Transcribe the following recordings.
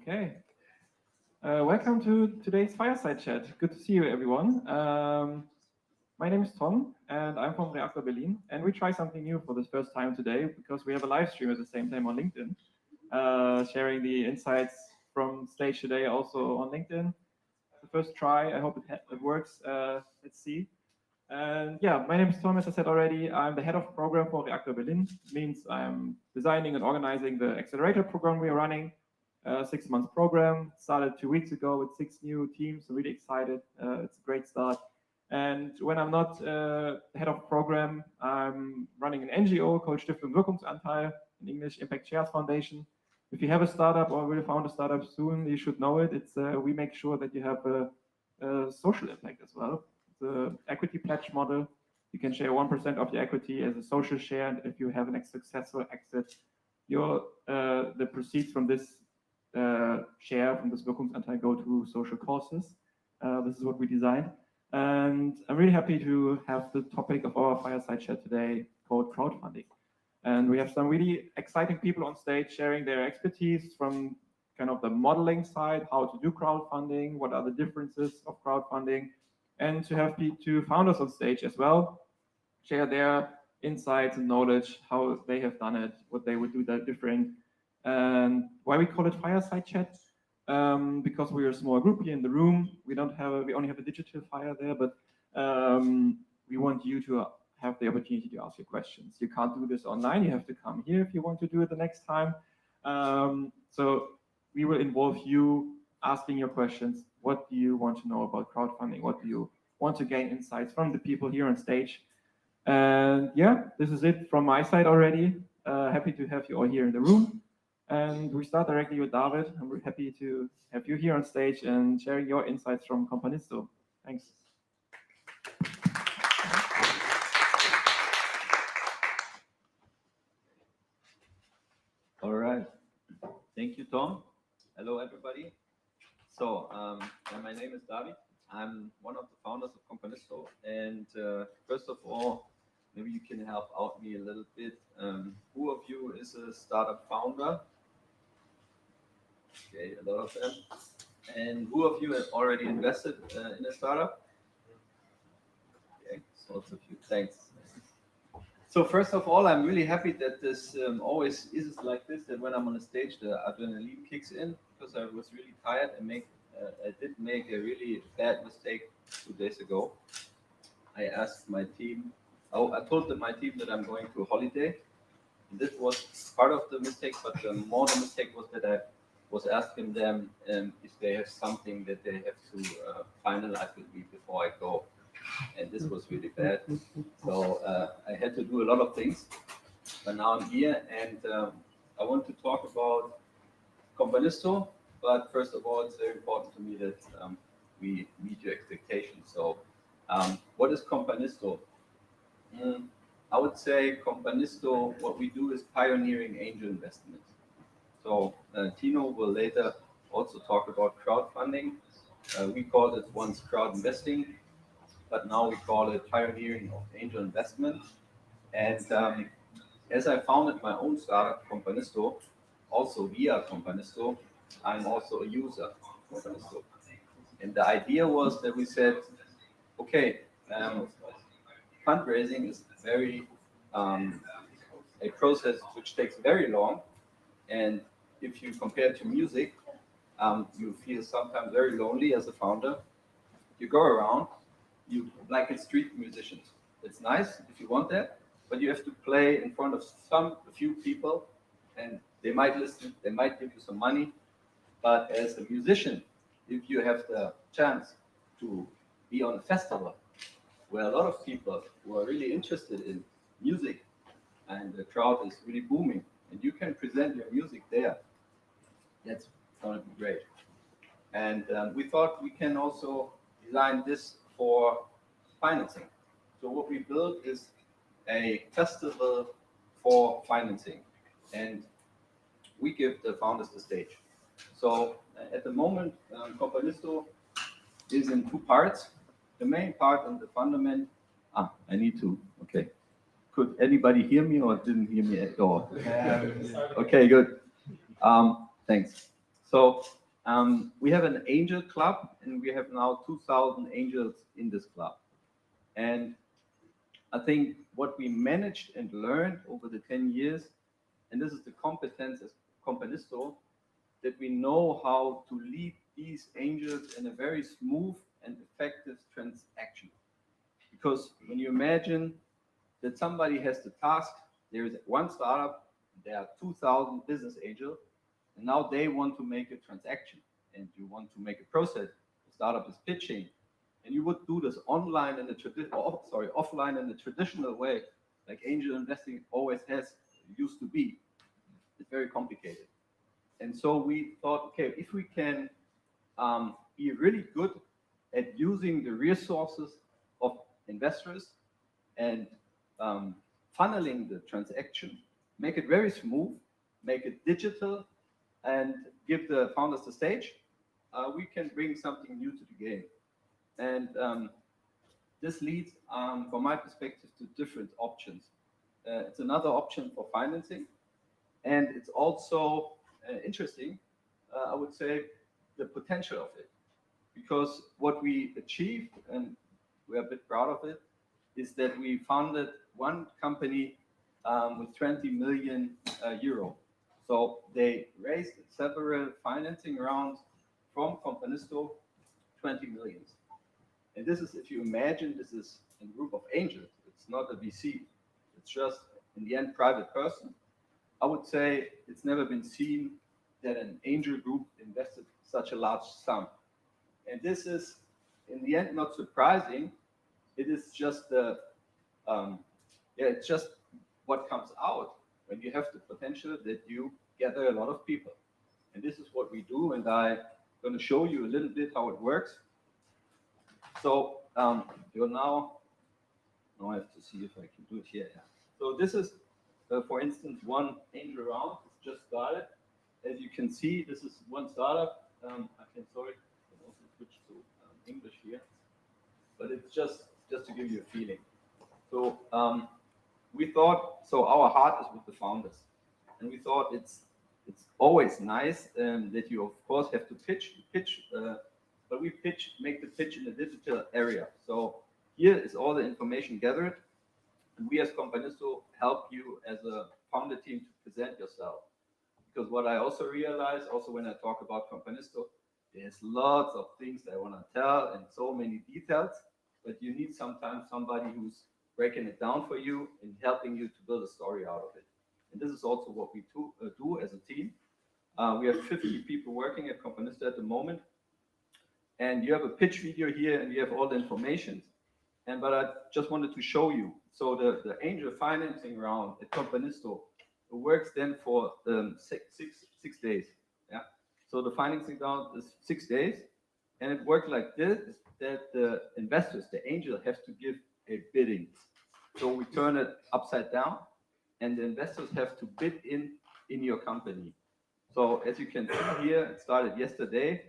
Okay. Welcome to today's Fireside chat. Good to see you, everyone. My name is Tom, and I'm from Reaktor Berlin. And we try something new for this first time today because we have a live stream at the same time on LinkedIn, sharing the insights from stage today also on LinkedIn. The first try. I hope it works. Let's see. And yeah, my name is Tom, as I said already. I'm the head of program for Reaktor Berlin. It means I'm designing and organizing the accelerator program we're running. 6-month program, started 2 weeks ago with 6 new teams. I'm really excited. It's a great start. And when I'm not head of program, I'm running an NGO called Stiftung Wirkungsanteil, in English, Impact Shares Foundation. If you have a startup or will found a startup soon, you should know it. It's we make sure that you have a social impact as well. The equity pledge model. You can share 1% of your equity as a social share, and if you have a successful exit, the proceeds from this share from this Wirkungsanteil go to social causes. This is what we designed, and I'm really happy to have the topic of our fireside chat today called crowdfunding. And we have some really exciting people on stage sharing their expertise from kind of the modeling side, how to do crowdfunding, what are the differences of crowdfunding, and to have two founders on stage as well, share their insights and knowledge, how they have done it, what they would do that different, and why we call it fireside chat. Because we're a small group here in the room. We only have a digital fire there, but we want you to have the opportunity to ask your questions. You can't do this online. You have to come here if you want to do it the next time. So we will involve you asking your questions. What do you want to know about crowdfunding? What do you want to gain insights from the people here on stage? And yeah, this is it from my side already. Happy to have you all here in the room. And we start directly with David. I'm happy to have you here on stage and sharing your insights from Companisto. Thanks. All right. Thank you, Tom. Hello, everybody. So, my name is David. I'm one of the founders of Companisto. And first of all, maybe you can help out me a little bit. Who of you is a startup founder? Okay, a lot of them. And who of you have already invested in a startup? Okay, lots of you. Thanks. So first of all, I'm really happy that this always is like this, that when I'm on the stage, the adrenaline kicks in, because I was really tired and I did make a really bad mistake 2 days ago. I asked my team, I told my team that I'm going to a holiday. And this was part of the mistake, but the mistake was that I was asking them if they have something that they have to finalize with me before I go. And this was really bad. So I had to do a lot of things, but now I'm here, and I want to talk about Companisto. But first of all, it's very important to me that we meet your expectations. So what is Companisto? I would say Companisto, what we do is pioneering angel investment. So Tino will later also talk about crowdfunding. We called it once crowd investing, but now we call it pioneering of angel investment. And as I founded my own startup, Companisto, also via Companisto, I'm also a user of Companisto. And the idea was that we said, okay, fundraising is very a process which takes very long, and if you compare it to music, you feel sometimes very lonely as a founder. You go around, you like a street musicians. It's nice if you want that, but you have to play in front of a few people, and they might listen, they might give you some money. But as a musician, if you have the chance to be on a festival where a lot of people who are really interested in music and the crowd is really booming, and you can present your music there, that's going to be great. And we thought we can also design this for financing. So what we built is a festival for financing, and we give the founders the stage. So at the moment, Companisto is in 2 parts. The main part and the fundament. I need to. Okay. Could anybody hear me or didn't hear me at all? Okay, good. Thanks. So We have an angel club, and we have now 2,000 angels in this club. And I think what we managed and learned over the 10 years, and this is the competence as Companisto, that we know how to lead these angels in a very smooth and effective transaction. Because when you imagine that somebody has the task, there is one startup, there are 2,000 business angels, and now they want to make a transaction, and you want to make a process. The startup is pitching, and you would do this online in the offline in the traditional way, like angel investing always used to be. It's very complicated. And so we thought, okay, if we can be really good at using the resources of investors and funneling the transaction, make it very smooth, make it digital, and give the founders the stage, we can bring something new to the game. And this leads, from my perspective, to different options. It's another option for financing, and it's also interesting, I would say, the potential of it. Because what we achieved, and we're a bit proud of it, is that we founded one company with 20 million euro. So they raised several financing rounds from Companisto, 20 million. And this is, if you imagine, this is a group of angels. It's not a VC. It's just, in the end, private person. I would say it's never been seen that an angel group invested such a large sum. And this is, in the end, not surprising. It is just it's just what comes out when you have the potential that you gather a lot of people. And this is what we do, and I'm going to show you a little bit how it works. So you're now I have to see if I can do it here. Yeah. So this is, for instance, one angel round. It's just started. As you can see, this is one startup. I can also switch to English here, but it's just to give you a feeling. So we thought, so our heart is with the founders, and we thought it's always nice that you of course have to pitch, but we make the pitch in a digital area. So here is all the information gathered, and we as Companisto help you as a founder team to present yourself. Because what I also realize, also when I talk about Companisto, there's lots of things I want to tell and so many details, but you need sometimes somebody who's breaking it down for you and helping you to build a story out of it. And this is also what we do as a team. We have 50 people working at Companisto at the moment, and you have a pitch video here, and you have all the information. But I just wanted to show you. So the angel financing round at Companisto works then for 6 days. Yeah. So the financing round is 6 days, and it works like this: that the investors, the angel, have to give a bidding. So we turn it upside down, and the investors have to bid in your company. So as you can see here, it started yesterday,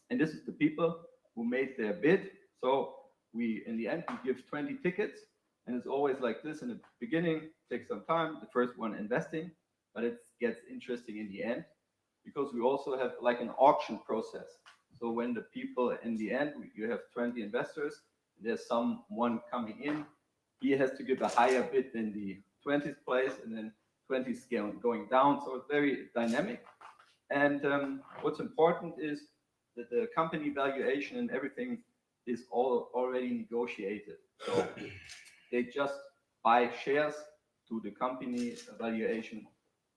and this is the people who made their bid. So in the end, we give 20 tickets, and it's always like this. In the beginning, takes some time, the first one investing, but it gets interesting in the end, because we also have like an auction process. So when the people, in the end, you have 20 investors, there's someone coming in, he has to give a higher bid than the 20th place, and then 20 is going down. So it's very dynamic. And what's important is that the company valuation and everything is all already negotiated. So they just buy shares to the company valuation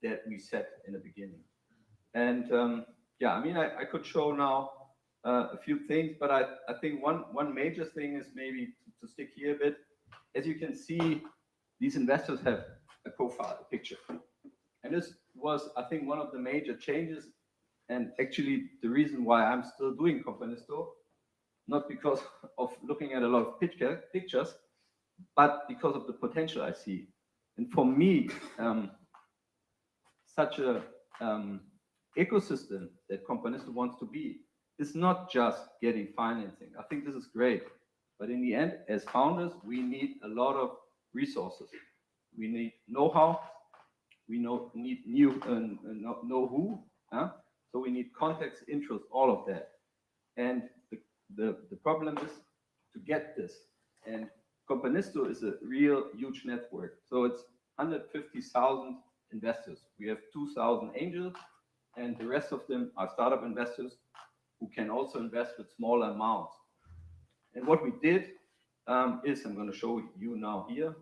that we set in the beginning. And yeah, I mean, I could show now a few things, but I think one major thing is maybe to stick here a bit. As you can see, these investors have a profile, a picture. And this was, I think, one of the major changes, and actually the reason why I'm still doing Companisto, not because of looking at a lot of pictures, but because of the potential I see. And for me, such a ecosystem that Companisto wants to be is not just getting financing. I think this is great, but in the end, as founders, we need a lot of resources. We need know-how. We need new know-who. So we need context, interest, all of that. And the problem is to get this. And Companisto is a real huge network. So it's 150,000 investors. We have 2,000 angels, and the rest of them are startup investors who can also invest with smaller amounts. And what we did is, I'm going to show you now here,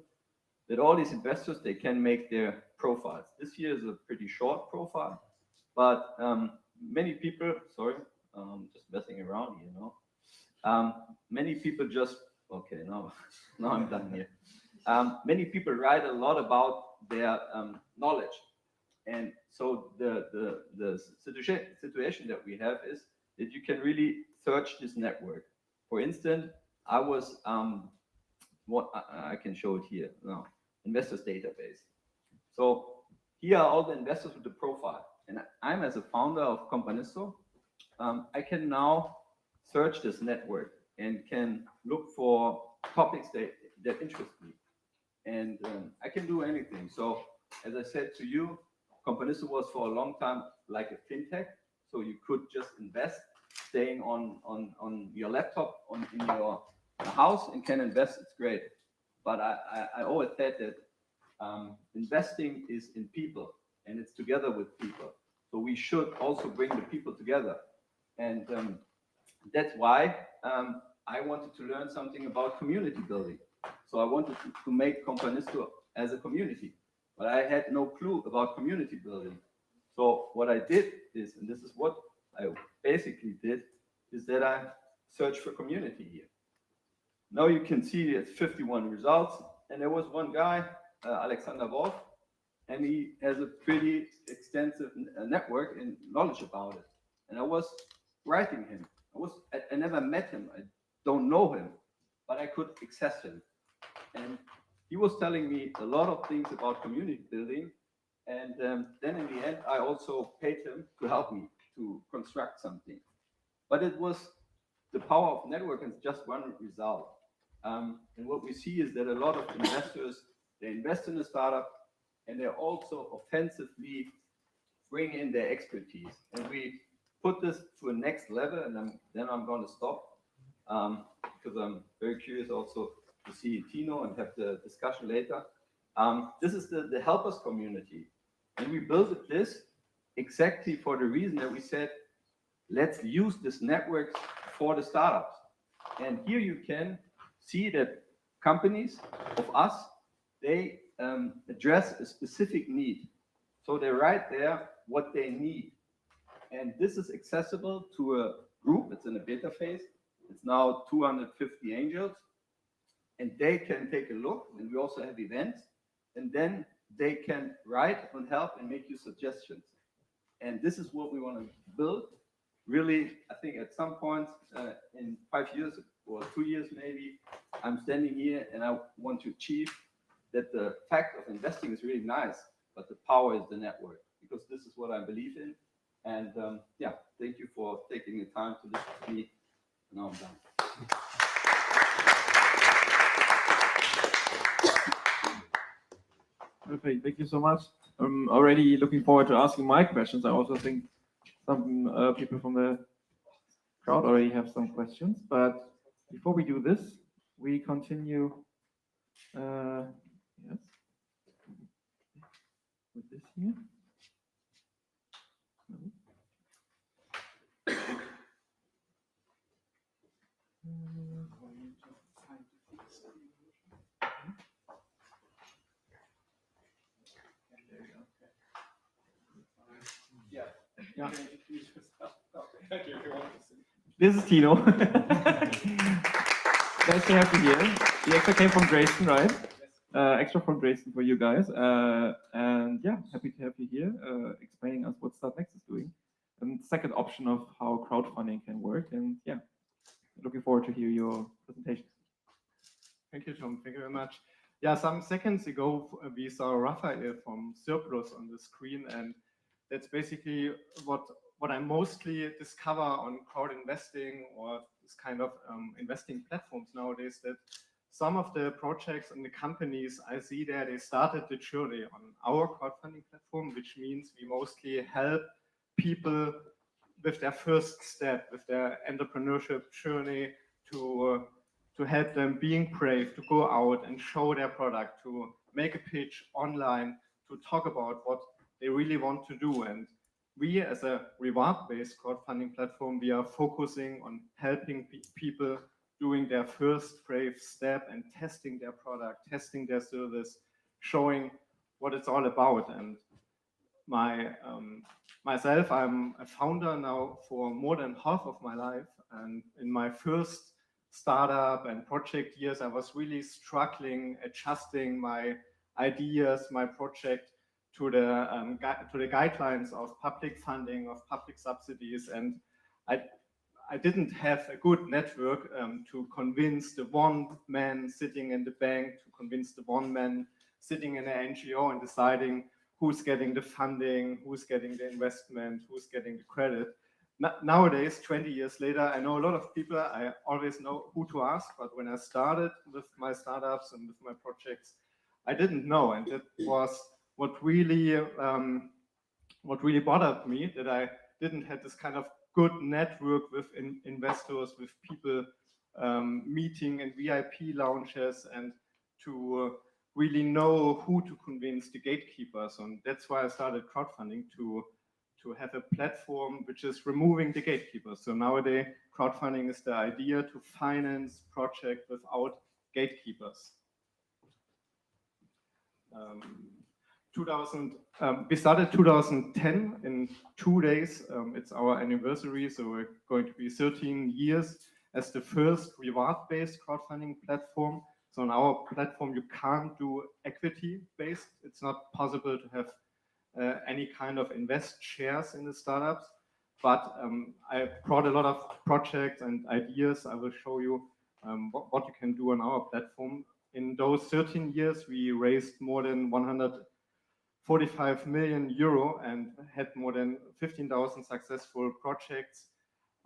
that all these investors, they can make their profiles. This here is a pretty short profile, but many people, sorry, just messing around here, you know. Many people just, okay, now I'm done here. Many people write a lot about their knowledge. And so the situation that we have is that you can really search this network. For instance, I was, what I can show it here now, investors database. So here are all the investors with the profile. And I'm, as a founder of Companisto, I can now search this network and can look for topics that interest me. And I can do anything. So as I said to you, Companisto was for a long time like a fintech. So you could just invest, staying on your laptop, in your house, and can invest. It's great. But I always said that investing is in people, and it's together with people. So we should also bring the people together. And that's why I wanted to learn something about community building. So I wanted to make Companisto as a community, but I had no clue about community building. So what I did is, and this is what I basically did, is that I searched for community here. Now you can see it's 51 results, and there was one guy, Alexander Wolf, and he has a pretty extensive network and knowledge about it. And I was writing him. I never met him. I don't know him, but I could access him. And he was telling me a lot of things about community building. And then in the end, I also paid him to help me to construct something. But it was the power of network, and just one result. And what we see is that a lot of investors, they invest in a startup, and they also offensively bring in their expertise. And we put this to a next level, and then I'm going to stop, because I'm very curious also to see Tino and have the discussion later. This is the helpers community. And we built this exactly for the reason that we said, let's use this network for the startups. And here you can see that companies of us, they address a specific need. So they write there what they need. And this is accessible to a group. It's in a beta phase. It's now 250 angels. And they can take a look. And we also have events. And then they can write and help and make you suggestions. And this is what we want to build. Really, I think at some point in 5 years or 2 years maybe, I'm standing here and I want to achieve that the fact of investing is really nice, but the power is the network, because this is what I believe in. And yeah, thank you for taking the time to listen to me. Now I'm done. Perfect. Thank you so much. I'm already looking forward to asking my questions. I also think some people from the crowd already have some questions. But before we do this, we continue. Yes, with this here. No. Yeah. This is Tino. Nice to have you here. You extra came from Dresden, right? Yes. Extra from Dresden for you guys. And yeah, happy to have you here, explaining us what Startnext is doing. And second option of how crowdfunding can work. And yeah, looking forward to hear your presentation. Thank you, Tom. Thank you very much. Yeah, some seconds ago, we saw Raphael from Surplus on the screen, and that's basically what I mostly discover on crowd investing or this kind of investing platforms nowadays, that some of the projects and the companies I see there, they started the journey on our crowdfunding platform, which means we mostly help people with their first step, with their entrepreneurship journey, to help them being brave, to go out and show their product, to make a pitch online, to talk about what they really want to do. And we, as a reward-based crowdfunding platform, we are focusing on helping people doing their first brave step and testing their product, testing their service, showing what it's all about. And myself, I'm a founder now for more than half of my life. And in my first startup and project years, I was really struggling, adjusting my ideas, my project to the guidelines of public funding, of public subsidies. And I didn't have a good network to convince the one man sitting in the bank, to convince the one man sitting in an NGO and deciding who's getting the funding, who's getting the investment, who's getting the credit. Nowadays, 20 years later, I know a lot of people, I always know who to ask, but when I started with my startups and with my projects, I didn't know. And it was what really bothered me, that I didn't have this kind of good network with investors, with people meeting in VIP lounges, and to really know who to convince, the gatekeepers. And that's why I started crowdfunding, to have a platform which is removing the gatekeepers. So nowadays, crowdfunding is the idea to finance projects without gatekeepers. We started 2010 in 2 days. It's our anniversary, so we're going to be 13 years as the first reward-based crowdfunding platform. So on our platform, you can't do equity-based. It's not possible to have any kind of invest shares in the startups. But I brought a lot of projects and ideas. I will show you what you can do on our platform. In those 13 years, we raised more than 145 million euro and had more than 15,000 successful projects.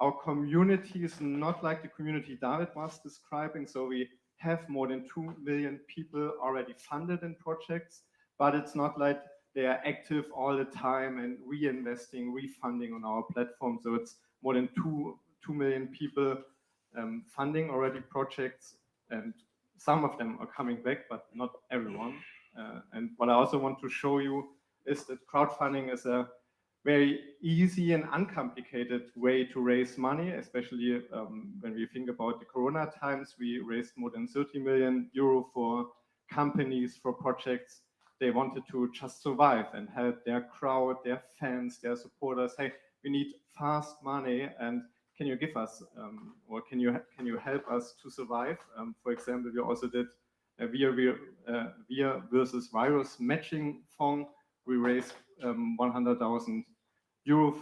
Our community is not like the community David was describing. So we have more than 2 million people already funded in projects, but it's not like they are active all the time and reinvesting, refunding on our platform. So it's more than 2 million people funding already projects, and some of them are coming back, but not everyone. And what I also want to show you is that crowdfunding is a very easy and uncomplicated way to raise money, especially when we think about the Corona times. We raised more than 30 million euro for companies, for projects. They wanted to just survive and help their crowd, their fans, their supporters. Hey, we need fast money, and can you give us, or can you help us to survive? For example, we also did a Vir versus virus matching fund. We raised 100,000 euro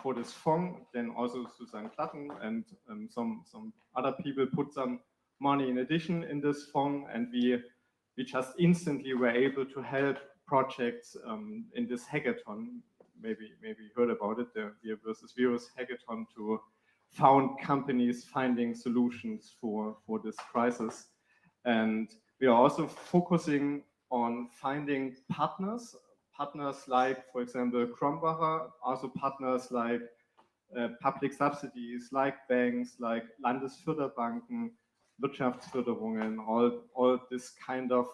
for this fund. Then also Susan Klatten and some other people put some money in addition in this fund, and we just instantly were able to help projects in this hackathon. Maybe you heard about it, the Vir versus virus hackathon, to found companies finding solutions for this crisis. And we are also focusing on finding partners like, for example, Krombacher, also partners like public subsidies, like banks, like Landesförderbanken, Wirtschaftsförderungen, all this kind of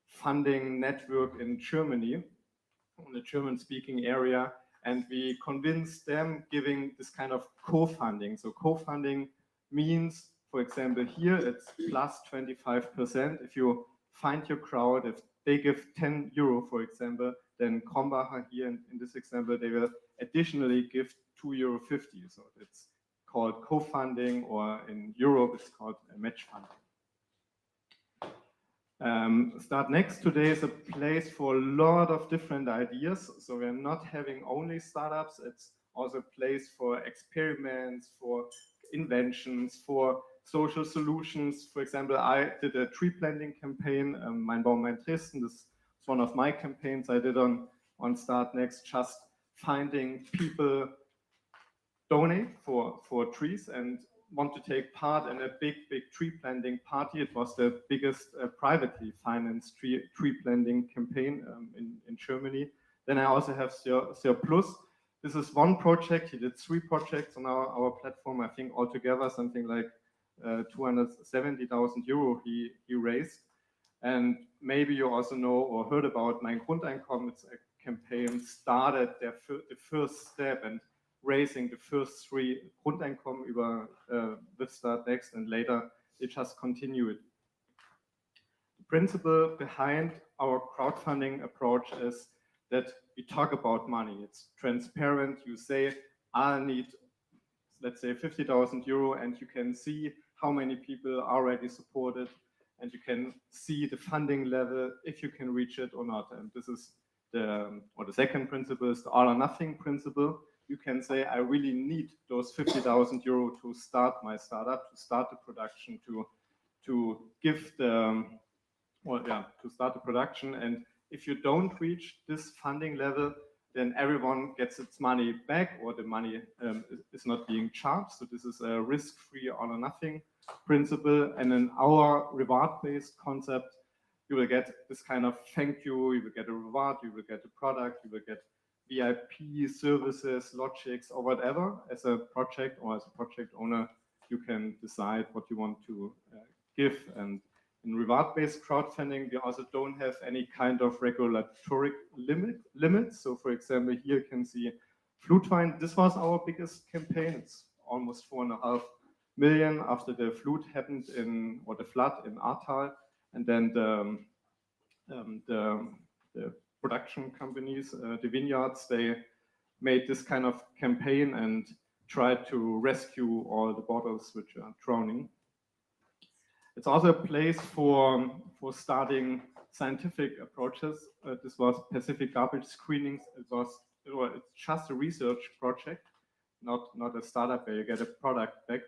funding network in Germany, in the German-speaking area. And we convinced them giving this kind of co-funding. So co-funding means, for example, here it's plus 25%. If you find your crowd, if they give 10 euro, for example, then Krombacher here in this example, they will additionally give 2.50 euro. So it's called co-funding, or in Europe it's called match funding. Start Next today is a place for a lot of different ideas. So we're not having only startups, it's also a place for experiments, for inventions, for social solutions. For example, I did a tree planting campaign, Mein Baum, Mein Dresden. This is one of my campaigns I did on Start Next, just finding people donate for trees and want to take part in a big tree planting party. It was the biggest privately financed tree planting campaign in Germany. Then I also have Surplus. this is one project. He did 3 projects on our platform. I think altogether something like 270,000 euro he raised. And maybe you also know or heard about Mein Grundeinkommen. It's a campaign started the first step and raising the first 3 Grundeinkommen über with Start Next, and later they just continue it. The principle behind our crowdfunding approach is that we talk about money. It's transparent. You say, I need, let's say, 50,000 euro, and you can see how many people already supported, and you can see the funding level, if you can reach it or not. And this is the second principle is the all or nothing principle. You can say, I really need those 50,000 euro to start my startup, to start the production, to give the, to start the production. And if you don't reach this funding level, then everyone gets its money back, or the money is not being charged. So this is a risk-free all or nothing principle. And in our reward-based concept, you will get this kind of thank you, you will get a reward, you will get a product, you will get VIP services, logics, or whatever. As a project or as a project owner, you can decide what you want to give. And in reward-based crowdfunding, we also don't have any kind of regulatory limits. So for example, here you can see Flutwein. This was our biggest campaign. It's almost 4.5 million after the flood happened or the flood in Ahrtal. And then the production companies, the vineyards, they made this kind of campaign and tried to rescue all the bottles which are drowning. It's also a place for starting scientific approaches. This was Pacific garbage screenings. It's just a research project, not a startup where you get a product back,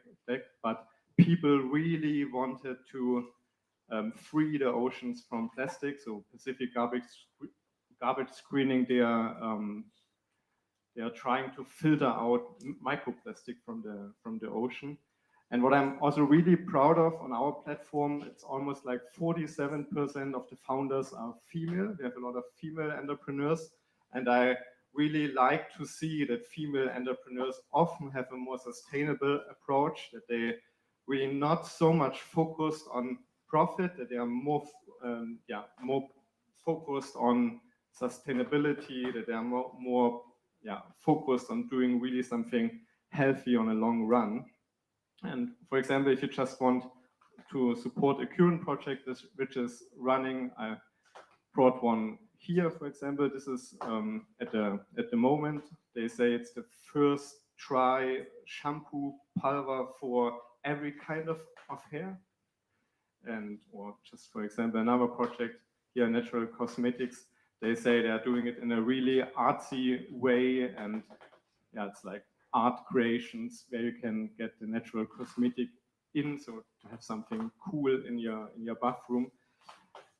but people really wanted to free the oceans from plastic. So Pacific garbage screening, they are trying to filter out microplastic from the ocean. And what I'm also really proud of on our platform, it's almost like 47% of the founders are female. We have a lot of female entrepreneurs, and I really like to see that female entrepreneurs often have a more sustainable approach, that they really not so much focused on profit, that they are more focused on sustainability, that they are more focused on doing really something healthy on a long run. And for example, if you just want to support a current project which is running, I brought one here, for example. This is at the moment, they say it's the first try shampoo pulver for every kind of hair. And or just for example, another project here, Natural Cosmetics, they say they're doing it in a really artsy way, and it's like art creations where you can get the natural cosmetic in, so to have something cool in your bathroom.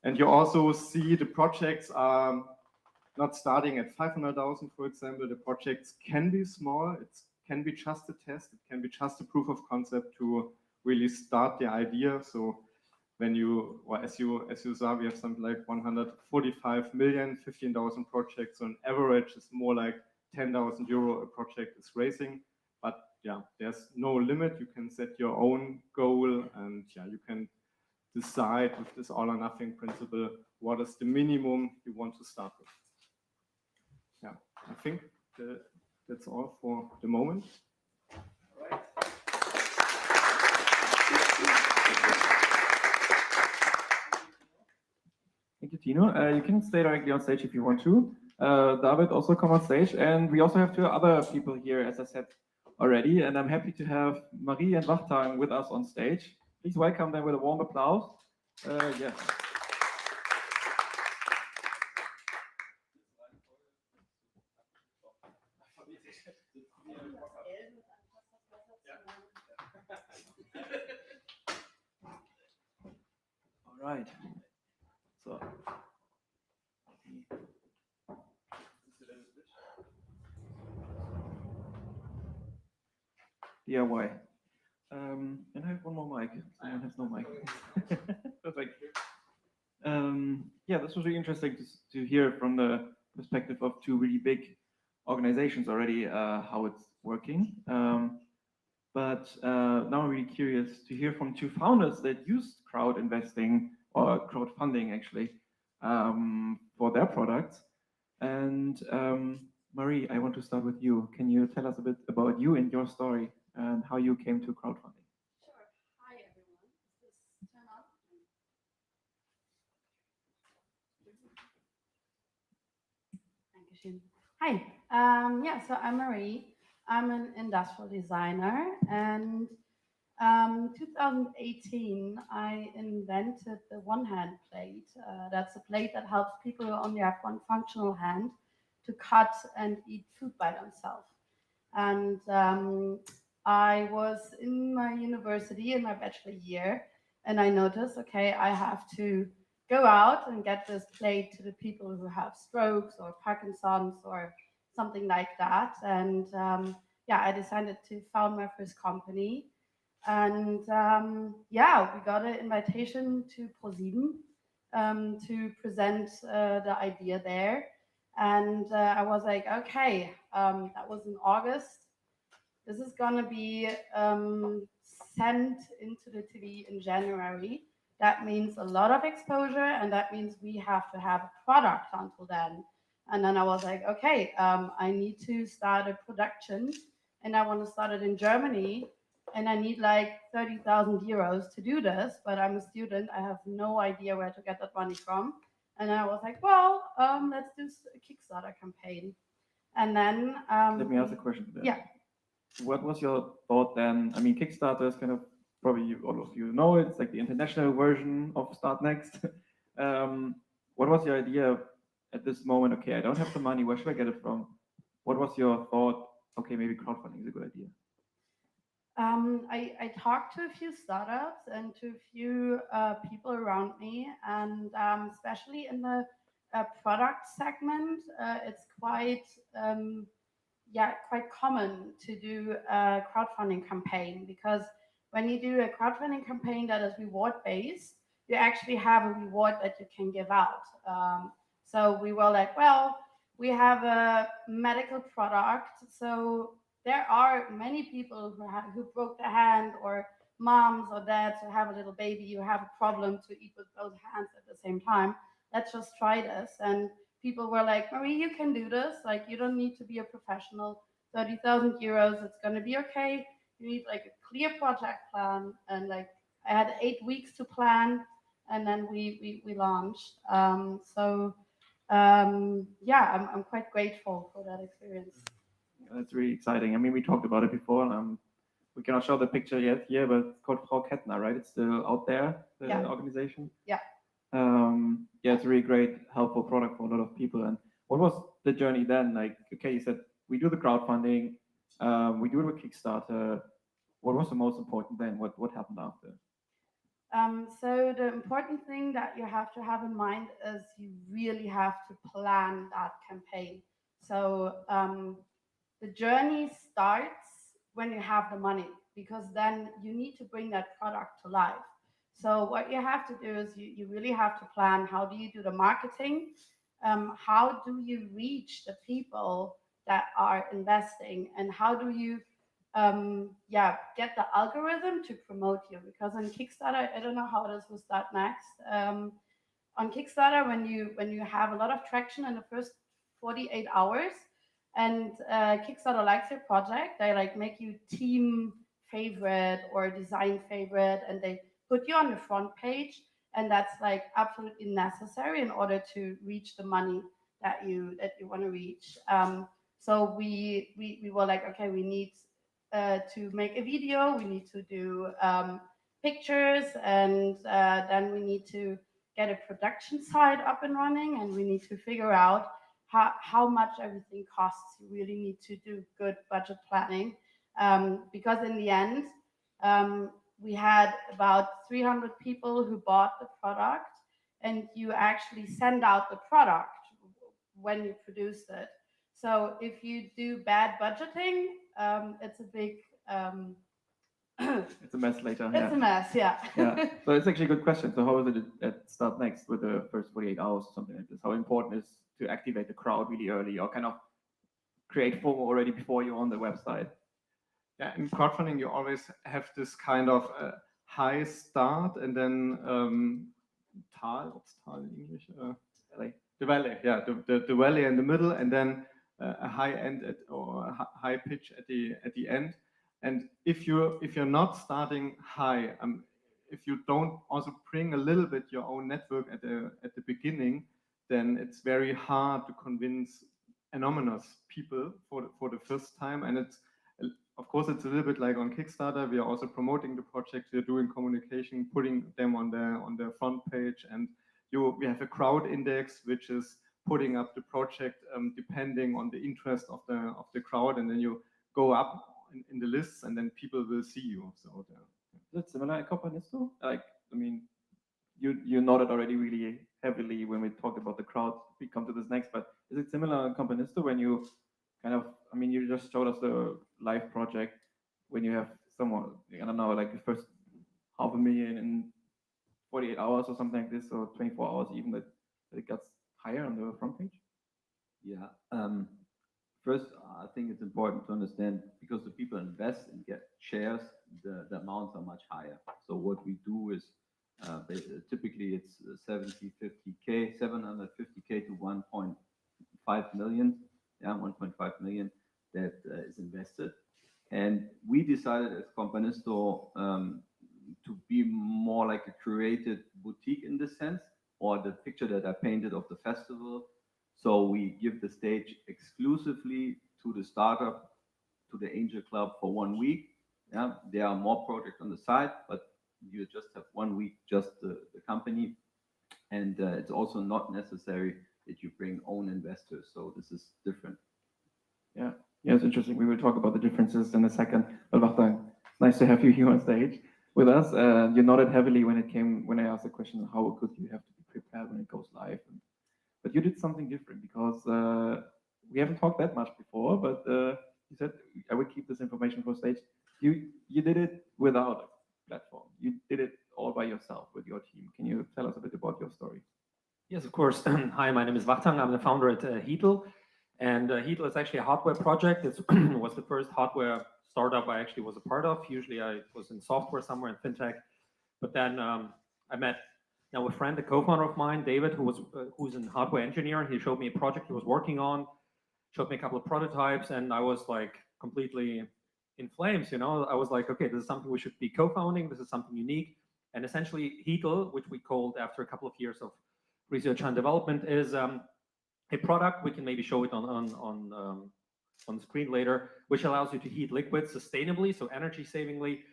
And you also see the projects are not starting at 500,000, for example. The projects can be small. It can be just a test. It can be just a proof of concept to really start the idea. So when you, or as you saw, we have something like 145 million, 15,000 projects. So on average, it's more like 10,000 euro a project is raising. But there's no limit. You can set your own goal, and you can decide with this all or nothing principle what is the minimum you want to start with. I think that's all for the moment. Thank you, Tino. You can stay directly on stage if you want to. David, also come on stage. And we also have 2 other people here, as I said already. And I'm happy to have Marie and Wachtang with us on stage. Please welcome them with a warm applause. Yes. All right. So. DIY. And I have one more mic. Someone has no mic. Perfect. This was really interesting to hear from the perspective of 2 really big organizations already how it's working. But now I'm really curious to hear from two founders that used crowd investing or crowdfunding actually for their products. And Marie, I want to start with you. Can you tell us a bit about you and your story and how you came to crowdfunding? Sure. Hi, everyone. Is this turn on? Dankeschön. Hi. Yeah, so I'm Marie. I'm an industrial designer, and 2018, I invented the one-hand plate. That's a plate that helps people who only have one functional hand to cut and eat food by themselves. And I was in my university in my bachelor year, and I noticed, okay, I have to go out and get this plate to the people who have strokes or Parkinson's or something like that. And yeah, I decided to found my first company. And yeah, we got an invitation to ProSieben to present the idea there. And I was like, okay, that was in August. This is gonna be sent into the TV in January. That means a lot of exposure, and that means we have to have a product until then. And then I was like, okay, I need to start a production, and I want to start it in Germany, and I need like 30,000 euros to do this. But I'm a student; I have no idea where to get that money from. And I was like, well, let's do a Kickstarter campaign. And then Let me ask a question. Yeah. What was your thought then? I mean, Kickstarter is kind of probably all of you know it. It's like the international version of Start Next. What was your idea at this moment? Okay, I don't have the money. Where should I get it from? What was your thought? Okay, maybe crowdfunding is a good idea. I talked to a few startups and to a few people around me, and especially in the product segment, it's quite quite common to do a crowdfunding campaign, because when you do a crowdfunding campaign that is reward based, you actually have a reward that you can give out. So we were like, well, we have a medical product, so there are many people who broke their hand, or moms or dads who have a little baby who have a problem to eat with both hands at the same time. Let's just try this. And people were like, Marie, you can do this. Like, you don't need to be a professional. 30,000 euros, it's going to be okay. You need like a clear project plan. And like, I had 8 weeks to plan, and then we launched. Yeah, I'm quite grateful for that experience. That's really exciting. I mean, we talked about it before. We cannot show the picture yet here, but it's called Frau Kettner, right? It's still out there, the organization. Yeah. Yeah, it's a really great, helpful product for a lot of people. And what was the journey then? Like, okay, you said we do the crowdfunding, we do it with Kickstarter. What was the most important then? What happened after? So the important thing that you have to have in mind is you really have to plan that campaign. So the journey starts when you have the money, because then you need to bring that product to life. So what you have to do is you really have to plan, how do you do the marketing? How do you reach the people that are investing? And how do you get the algorithm to promote you? Because on Kickstarter, I don't know how it is with Start Next. On Kickstarter, when you have a lot of traction in the first 48 hours, and Kickstarter likes your project, they like make you team favorite or design favorite, and they put you on the front page, and that's like absolutely necessary in order to reach the money that you want to reach. So we were like, okay, we need to make a video, we need to do pictures, and then we need to get a production side up and running, and we need to figure out how much everything costs. You really need to do good budget planning, because in the end, we had about 300 people who bought the product, and you actually send out the product when you produce it. So if you do bad budgeting, it's a big it's a mess later. It's a mess, yeah. Yeah. So it's actually a good question. So how is it at Start Next with the first 48 hours or something like this? How important is to activate the crowd really early, or kind of create FOMO already before you're on the website. Yeah, in crowdfunding, you always have this kind of high start and then tal, what's tal in English? Valley. The valley, yeah, the valley in the middle, and then a high end or a high pitch at the end. And if you're not starting high, if you don't also bring a little bit your own network at the beginning, then it's very hard to convince anonymous people for the first time. And it's, of course, it's a little bit like on Kickstarter. We are also promoting the project. We're doing communication, putting them on the front page, and we have a crowd index, which is putting up the project depending on the interest of the crowd, and then you go up in the lists, and then people will see you. So is it similar at Companisto? Like, I mean, you nodded already really heavily when we talked about the crowd. We come to this next, but is it similar in Companisto when you kind of, I mean, you just showed us the live project when you have someone, I don't know, like the first 500,000 in 48 hours or something like this, or 24 hours even, that it gets higher on the front page? Yeah. First, I think it's important to understand, because the people invest and get shares, the amounts are much higher. So what we do is typically it's 750K to 1.5 million. Yeah, 1.5 million that is invested. And we decided as Companisto to be more like a curated boutique in this sense, or the picture that I painted of the festival. So we give the stage exclusively to the startup, to the Angel Club for 1 week. Yeah, there are more projects on the side, but you just have 1 week, just the company. And it's also not necessary that you bring own investors. So this is different. Yeah, it's interesting. We will talk about the differences in a second. But Wachtang, nice to have you here on stage with us. You nodded heavily when I asked the question, how good you have to be prepared when it goes live. But you did something different, because we haven't talked that much before, but you said, I will keep this information for stage. You did it without a platform. You did it all by yourself with your team. Can you tell us a bit about your story? Yes, of course. Hi, my name is Wachtang. I'm the founder at Heatle. And Heatle is actually a hardware project. It was the first hardware startup I actually was a part of. Usually I was in software somewhere in fintech. But then I met now a friend, a co-founder of mine, David, who's a hardware engineer. He showed me a project he was working on, showed me a couple of prototypes, and I was like completely in flames, you know. I was like, okay, this is something we should be co-founding. This is something unique. And essentially Heatle, which we called after a couple of years of research and development, is a product. We can maybe show it on the screen later, which allows you to heat liquids sustainably, so energy savingly,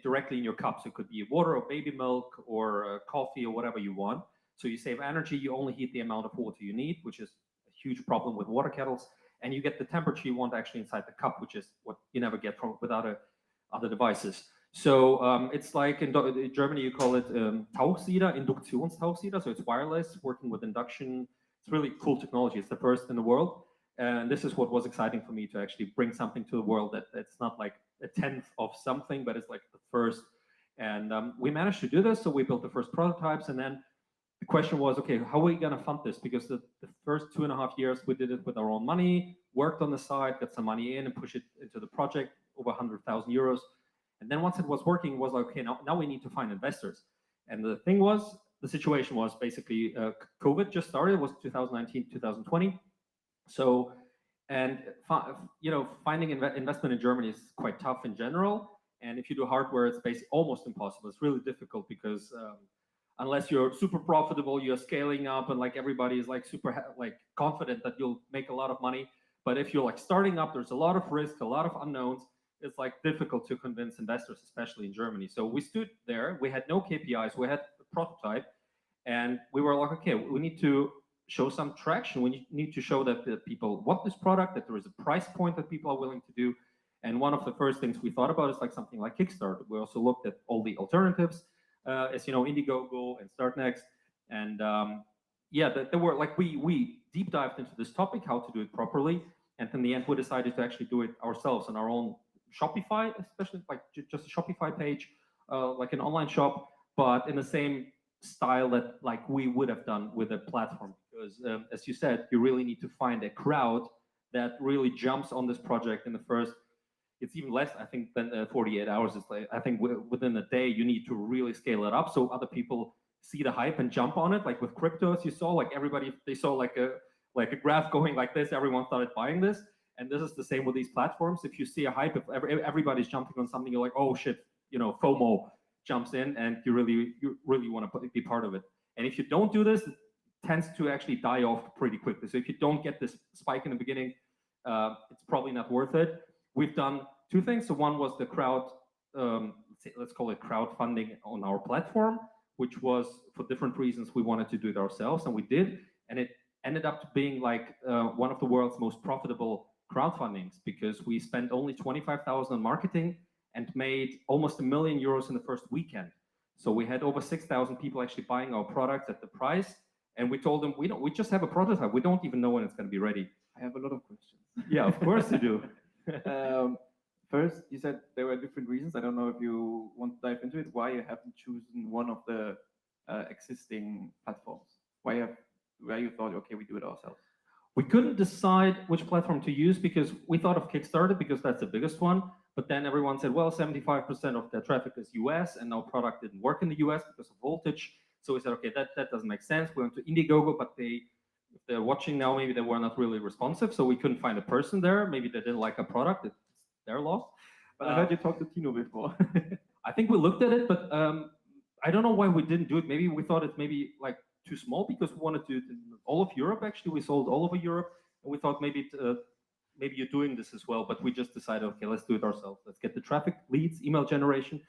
directly in your cup. So it could be water or baby milk or coffee or whatever you want. So you save energy. You only heat the amount of water you need, which is a huge problem with water kettles. And you get the temperature you want actually inside the cup, which is what you never get from without other devices. So it's like in Germany, you call it Tauchsieder, Induktionstauchsieder. So it's wireless, working with induction. It's really cool technology. It's the first in the world. And this is what was exciting for me, to actually bring something to the world that's not like a 10th of something, but it's like the first. And we managed to do this. So we built the first prototypes. And then the question was, okay, how are we going to fund this? Because the first 2.5 years, we did it with our own money, worked on the side, got some money in and pushed it into the project, over 100,000 euros. And then once it was working, it was like, okay, now we need to find investors. And the situation was basically COVID just started. It was 2019, 2020. So, and finding investment in Germany is quite tough in general. And if you do hardware, it's basically almost impossible. It's really difficult because unless you're super profitable, you're scaling up, and like everybody is like super confident that you'll make a lot of money. But if you're like starting up, there's a lot of risk, a lot of unknowns. It's like difficult to convince investors, especially in Germany. So we stood there. We had no KPIs. We had a prototype, and we were like, okay, we need to show some traction. We need to show that the people want this product, that there is a price point that people are willing to do. And one of the first things we thought about is like something like Kickstarter. We also looked at all the alternatives, as you know, Indiegogo and StartNext. And there were like, we deep dived into this topic, how to do it properly. And in the end, we decided to actually do it ourselves on our own Shopify, especially like just a Shopify page, like an online shop, but in the same style that like we would have done with a platform. Because as you said, you really need to find a crowd that really jumps on this project in the first, it's even less, I think, than 48 hours. It's like, I think within a day, you need to really scale it up so other people see the hype and jump on it. Like with crypto, as you saw, like everybody, they saw like a graph going like this, everyone started buying this. And this is the same with these platforms. If you see a hype, if everybody's jumping on something, you're like, oh shit, you know, FOMO jumps in, and you really want to be part of it. And if you don't do this, it tends to actually die off pretty quickly. So if you don't get this spike in the beginning, it's probably not worth it. We've done two things. So one was the let's call it crowdfunding on our platform, which was for different reasons we wanted to do it ourselves, and we did. And it ended up being like one of the world's most profitable crowdfundings, because we spent only 25,000 on marketing and made almost €1 million in the first weekend. So we had over 6,000 people actually buying our products at the price, and we told them we just have a prototype. We don't even know when it's going to be ready. I have a lot of questions. Yeah, of course you do. First, you said there were different reasons. I don't know if you want to dive into it. Why you haven't chosen one of the existing platforms? Why you thought, okay, we do it ourselves? We couldn't decide which platform to use because we thought of Kickstarter because that's the biggest one. But then everyone said, well, 75% of their traffic is US, and our product didn't work in the US because of voltage. So we said, okay, that doesn't make sense. We went to Indiegogo, but if they're watching now, maybe they were not really responsive. So we couldn't find a person there. Maybe they didn't like a product. It's their loss. But I heard you talk to Tino before. I think we looked at it, but I don't know why we didn't do it. Maybe we thought it's maybe like too small, because we wanted to do it in all of Europe. Actually, we sold all over Europe, and we thought maybe you're doing this as well. But we just decided, okay, let's do it ourselves. Let's get the traffic, leads, email generation,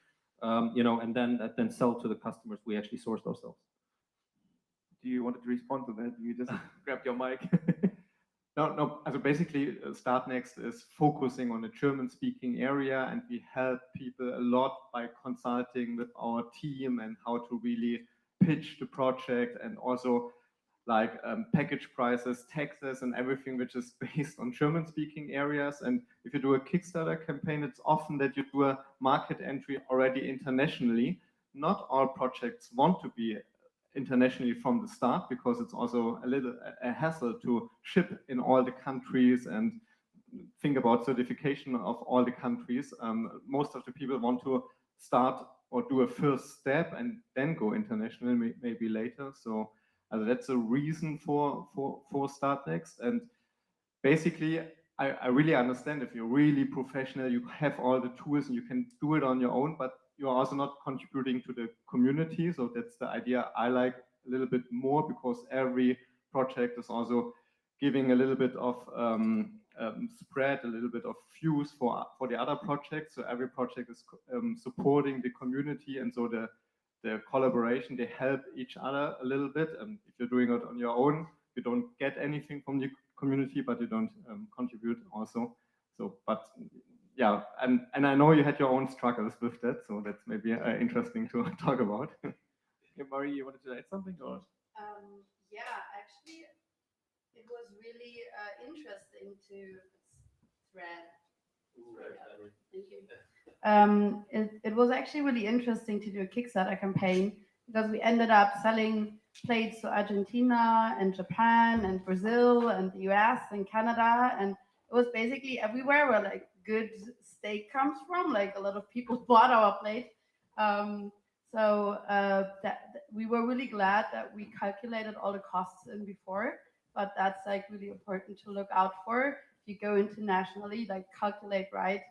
and then sell to the customers we actually sourced ourselves. Do you want to respond to that? You just grab your mic. No. So basically, StartNext is focusing on the German-speaking area, and we help people a lot by consulting with our team and how to really pitch the project, and also like package prices, taxes, and everything which is based on German-speaking areas. And if you do a Kickstarter campaign, it's often that you do a market entry already internationally. Not all projects want to be internationally from the start, because it's also a hassle to ship in all the countries and think about certification of all the countries. Most of the people want to start or do a first step and then go international maybe later. So that's a reason for StartNext. And basically, I really understand if you're really professional, you have all the tools and you can do it on your own, but you're also not contributing to the community. So that's the idea I like a little bit more, because every project is also giving a little bit of spread, a little bit of views for the other projects. So every project is supporting the community, and so the collaboration, they help each other a little bit. And if you're doing it on your own, you don't get anything from the community, but you don't contribute also. So, but yeah, and I know you had your own struggles with that, so that's maybe interesting to talk about. Okay, Marie, you wanted to add something, or? Yeah, actually, it was really interesting to Thank you. It was actually really interesting to do a Kickstarter campaign, because we ended up selling plates to Argentina and Japan and Brazil and the US and Canada, and it was basically everywhere where like good steak comes from. Like a lot of people bought our plate. That we were really glad that we calculated all the costs in before, but that's like really important to look out for. If you go internationally, like calculate right,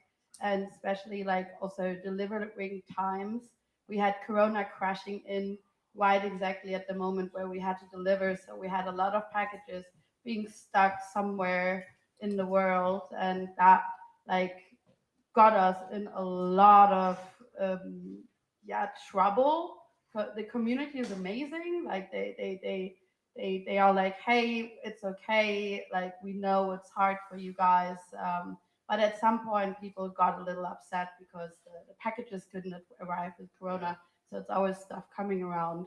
and especially like also delivering times. We had Corona crashing in right exactly at the moment where we had to deliver, so we had a lot of packages being stuck somewhere in the world, and that like got us in a lot of trouble. The community is amazing. Like they are like, hey, it's okay. Like we know it's hard for you guys. But at some point, people got a little upset because the packages couldn't arrive with Corona. So it's always stuff coming around,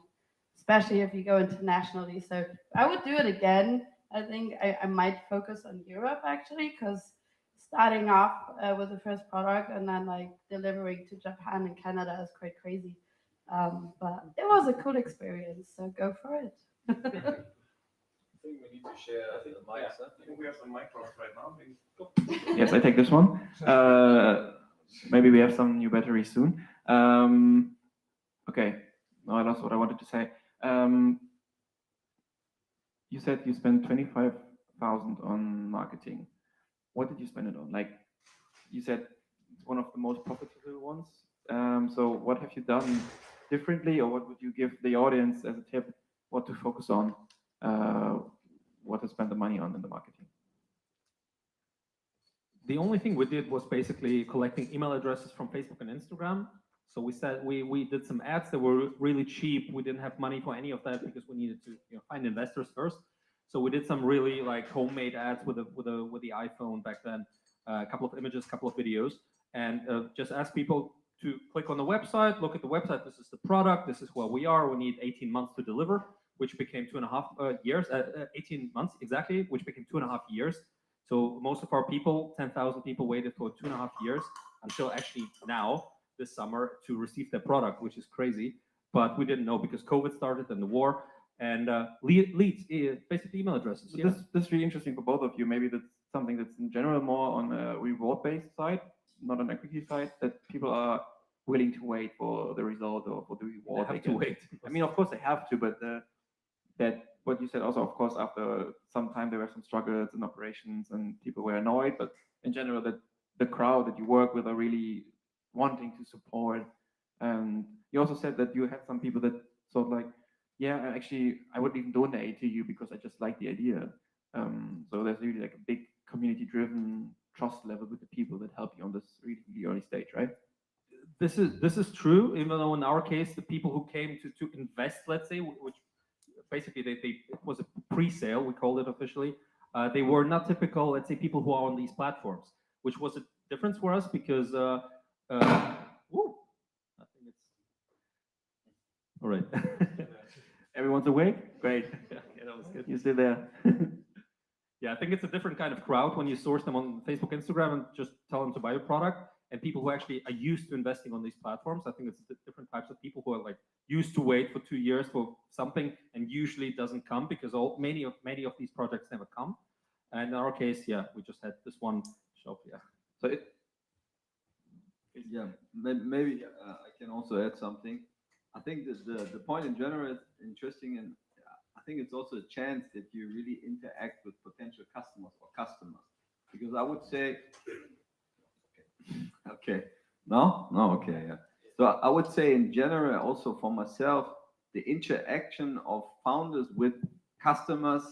especially if you go internationally. So I would do it again. I think I might focus on Europe actually, because starting off with the first product and then like delivering to Japan and Canada is quite crazy. But it was a cool experience, so go for it. think we need to share the mics. I think we have some microphones right now. Yes, I take this one. Maybe we have some new batteries soon. Okay, no, I lost what I wanted to say. You said you spent 25,000 on marketing. What did you spend it on? Like you said, it's one of the most profitable ones. So what have you done differently, or what would you give the audience as a tip? What to focus on? What to spend the money on in the marketing? The only thing we did was basically collecting email addresses from Facebook and Instagram. So we said we did some ads that were really cheap. We didn't have money for any of that because we needed to find investors first. So we did some really like homemade ads with the iPhone back then, a couple of images, a couple of videos, and just ask people to click on the website, look at the website. This is the product. This is where we are. We need 18 months to deliver, which became 2.5 years. 18 months exactly, which became 2.5 years. So most of our people, 10,000 people, waited for 2.5 years until actually now this summer to receive their product, which is crazy. But we didn't know because COVID started and the war. And leads, basically email addresses. So this is really interesting for both of you. Maybe that's something that's in general more on a reward-based side, not an equity side, that people are willing to wait for the result or for the reward. They have to wait. I mean, of course they have to, but that what you said also, of course, after some time there were some struggles in operations and people were annoyed, but in general that the crowd that you work with are really wanting to support. And you also said that you had some people that sort of like, yeah, actually, I would even donate to you because I just like the idea. So there's really like a big community-driven trust level with the people that help you on this really, really early stage, right? This is true, even though in our case, the people who came to invest, let's say, which basically it was a pre-sale, we called it officially, they were not typical, let's say, people who are on these platforms, which was a difference for us because, woo, I think it's, all right. Everyone's awake? Great. Yeah, that was good. You're still there. Yeah, I think it's a different kind of crowd when you source them on Facebook, Instagram, and just tell them to buy a product. And people who actually are used to investing on these platforms, I think it's different types of people who are like used to wait for 2 years for something, and usually it doesn't come because many of these projects never come. And in our case, yeah, we just had this one shop. Yeah. So maybe I can also add something. I think that the point in general is interesting, and I think it's also a chance that you really interact with potential customers or customers, because I would say, okay, no, okay, yeah. So I would say in general, also for myself, the interaction of founders with customers,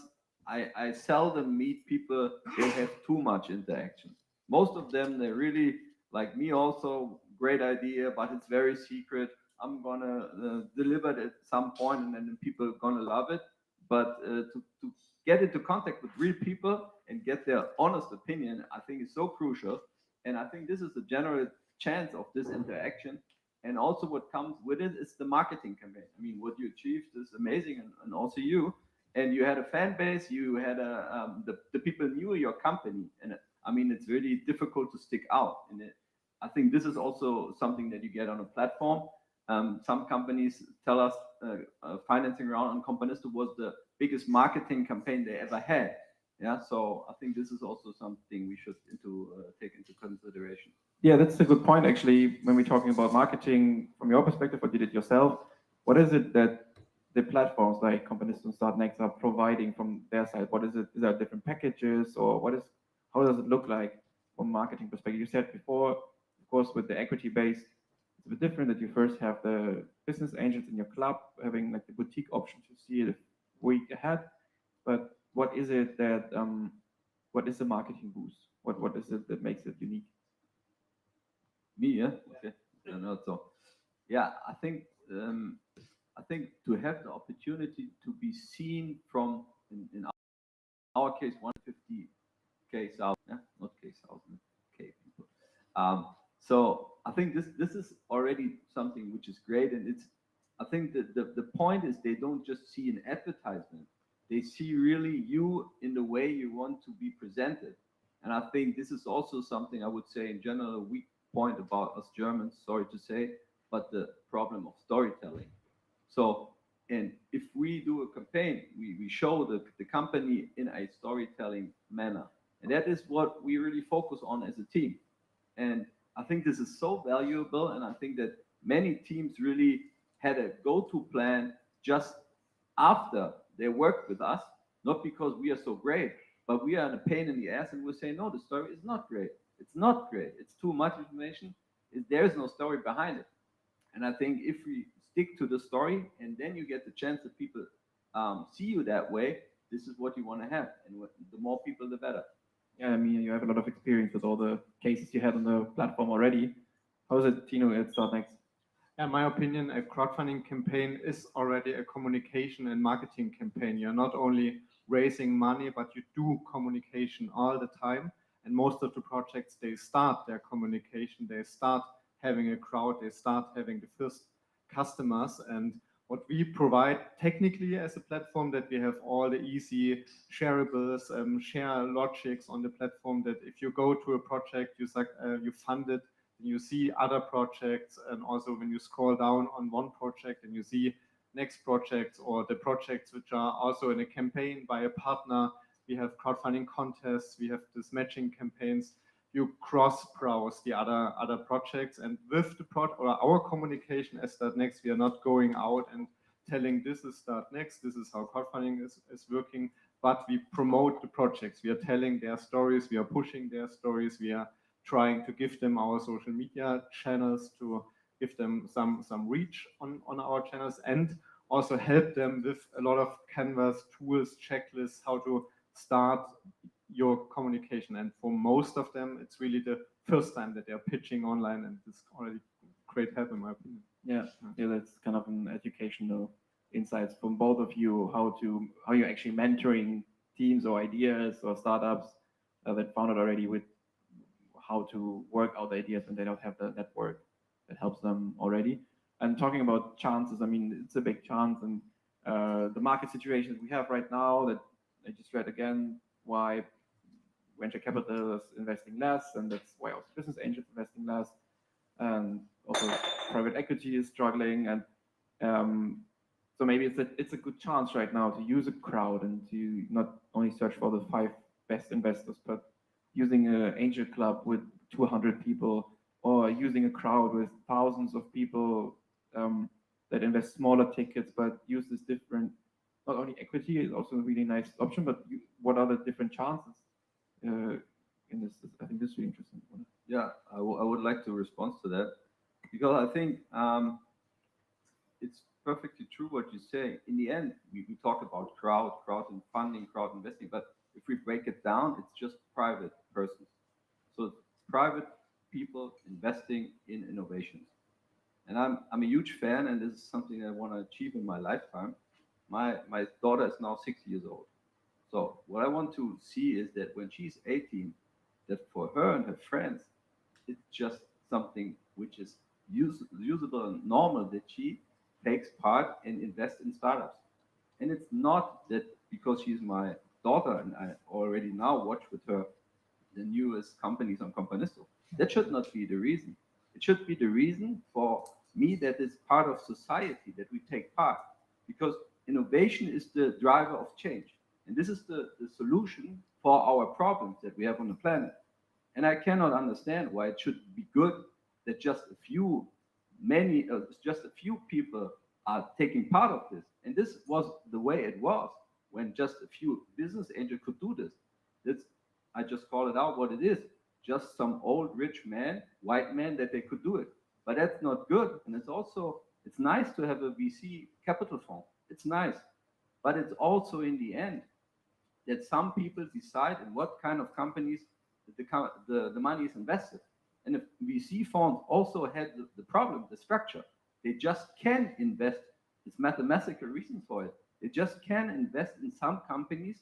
I seldom meet people they have too much interaction. Most of them, they're really like me also, great idea, but it's very secret. I'm gonna deliver it at some point, and then people are gonna love it. But to get into contact with real people and get their honest opinion, I think is so crucial. And I think this is the general chance of this interaction. And also what comes with it is the marketing campaign. I mean, what you achieved is amazing, and also you. And you had a fan base, you had the people knew your company. And I mean, it's really difficult to stick out. And I think this is also something that you get on a platform. Some companies tell us financing round on Companisto was the biggest marketing campaign they ever had. Yeah, so I think this is also something we should take into consideration. Yeah, that's a good point, actually, when we're talking about marketing from your perspective, what you did yourself. What is it that the platforms like Companisto and Startnext are providing from their side? What is it? Is there different packages, or how does it look like from a marketing perspective? You said before, of course, with the equity base, it's a bit different that you first have the business angels in your club having like the boutique option to see it a week ahead. But what is it that what is the marketing boost? What is it that makes it unique? Me, yeah, okay. No, so yeah, I think to have the opportunity to be seen from in our case 150K thousand, yeah, not K thousand, K people. So I think this is already something which is great, and I think that the point is they don't just see an advertisement, they see really you in the way you want to be presented. And I think this is also something I would say in general a weak point about us Germans, sorry to say, but the problem of storytelling. So And if we do a campaign, we show the company in a storytelling manner. And that is what we really focus on as a team. And I think this is so valuable. And I think that many teams really had a go-to plan just after they worked with us, not because we are so great, but we are in a pain in the ass and we say, no, the story is not great. It's not great. It's too much information. There is no story behind it. And I think if we stick to the story and then you get the chance that people see you that way, this is what you want to have. And the more people, the better. Yeah, I mean, you have a lot of experience with all the cases you had on the platform already. How is it, Tino, at Start Next? In my opinion, a crowdfunding campaign is already a communication and marketing campaign. You're not only raising money, but you do communication all the time. And most of the projects, they start their communication, they start having a crowd, they start having the first customers. And what we provide technically as a platform, that we have all the easy shareables, share logics on the platform, that if you go to a project, you fund it, you see other projects, and also when you scroll down on one project and you see next projects or the projects which are also in a campaign by a partner, we have crowdfunding contests, we have this matching campaigns. You cross-browse the other projects, and with the our communication as Start Next, we are not going out and telling this is Start Next, this is how crowdfunding is working, but we promote the projects. We are telling their stories, we are pushing their stories, we are trying to give them our social media channels, to give them some reach on our channels, and also help them with a lot of canvas tools, checklists, how to start your communication. And for most of them, it's really the first time that they're pitching online, and it's already great help in my opinion. Yeah, that's kind of an educational insights from both of you, how you're actually mentoring teams or ideas or startups that founded already, with how to work out the ideas when they don't have the network that helps them already. And talking about chances, I mean, it's a big chance, and the market situations we have right now, that I just read again, why venture capital is investing less, and that's why also business angels investing less, and also private equity is struggling. And so maybe it's a good chance right now to use a crowd and to not only search for the 5 best investors, but using an angel club with 200 people, or using a crowd with thousands of people that invest smaller tickets, but use this different, not only equity is also a really nice option, but what are the different chances in this? I think this is really interesting. Yeah, I would like to respond to that, because I think it's perfectly true what you say. In the end, we talk about crowd and funding, crowd investing, but if we break it down, it's just private persons. So it's private people investing in innovations. And I'm a huge fan, and this is something I want to achieve in my lifetime. My daughter is now 6 years old. So what I want to see is that when she's 18, that for her and her friends, it's just something which is usable and normal, that she takes part and invests in startups. And it's not that because she's my daughter and I already now watch with her the newest companies on Companisto. That should not be the reason. It should be the reason for me that is part of society, that we take part, because innovation is the driver of change. And this is the solution for our problems that we have on the planet. And I cannot understand why it should be good that just a few people are taking part of this. And this was the way it was when just a few business angels could do this. I just call it out what it is. Just some old rich man, white man, that they could do it. But that's not good. And it's nice to have a VC capital fund. It's nice. But it's also in the end that some people decide in what kind of companies the money is invested. And if VC funds also had the problem, the structure, they just can't invest. It's mathematical reasons for it. They just can invest in some companies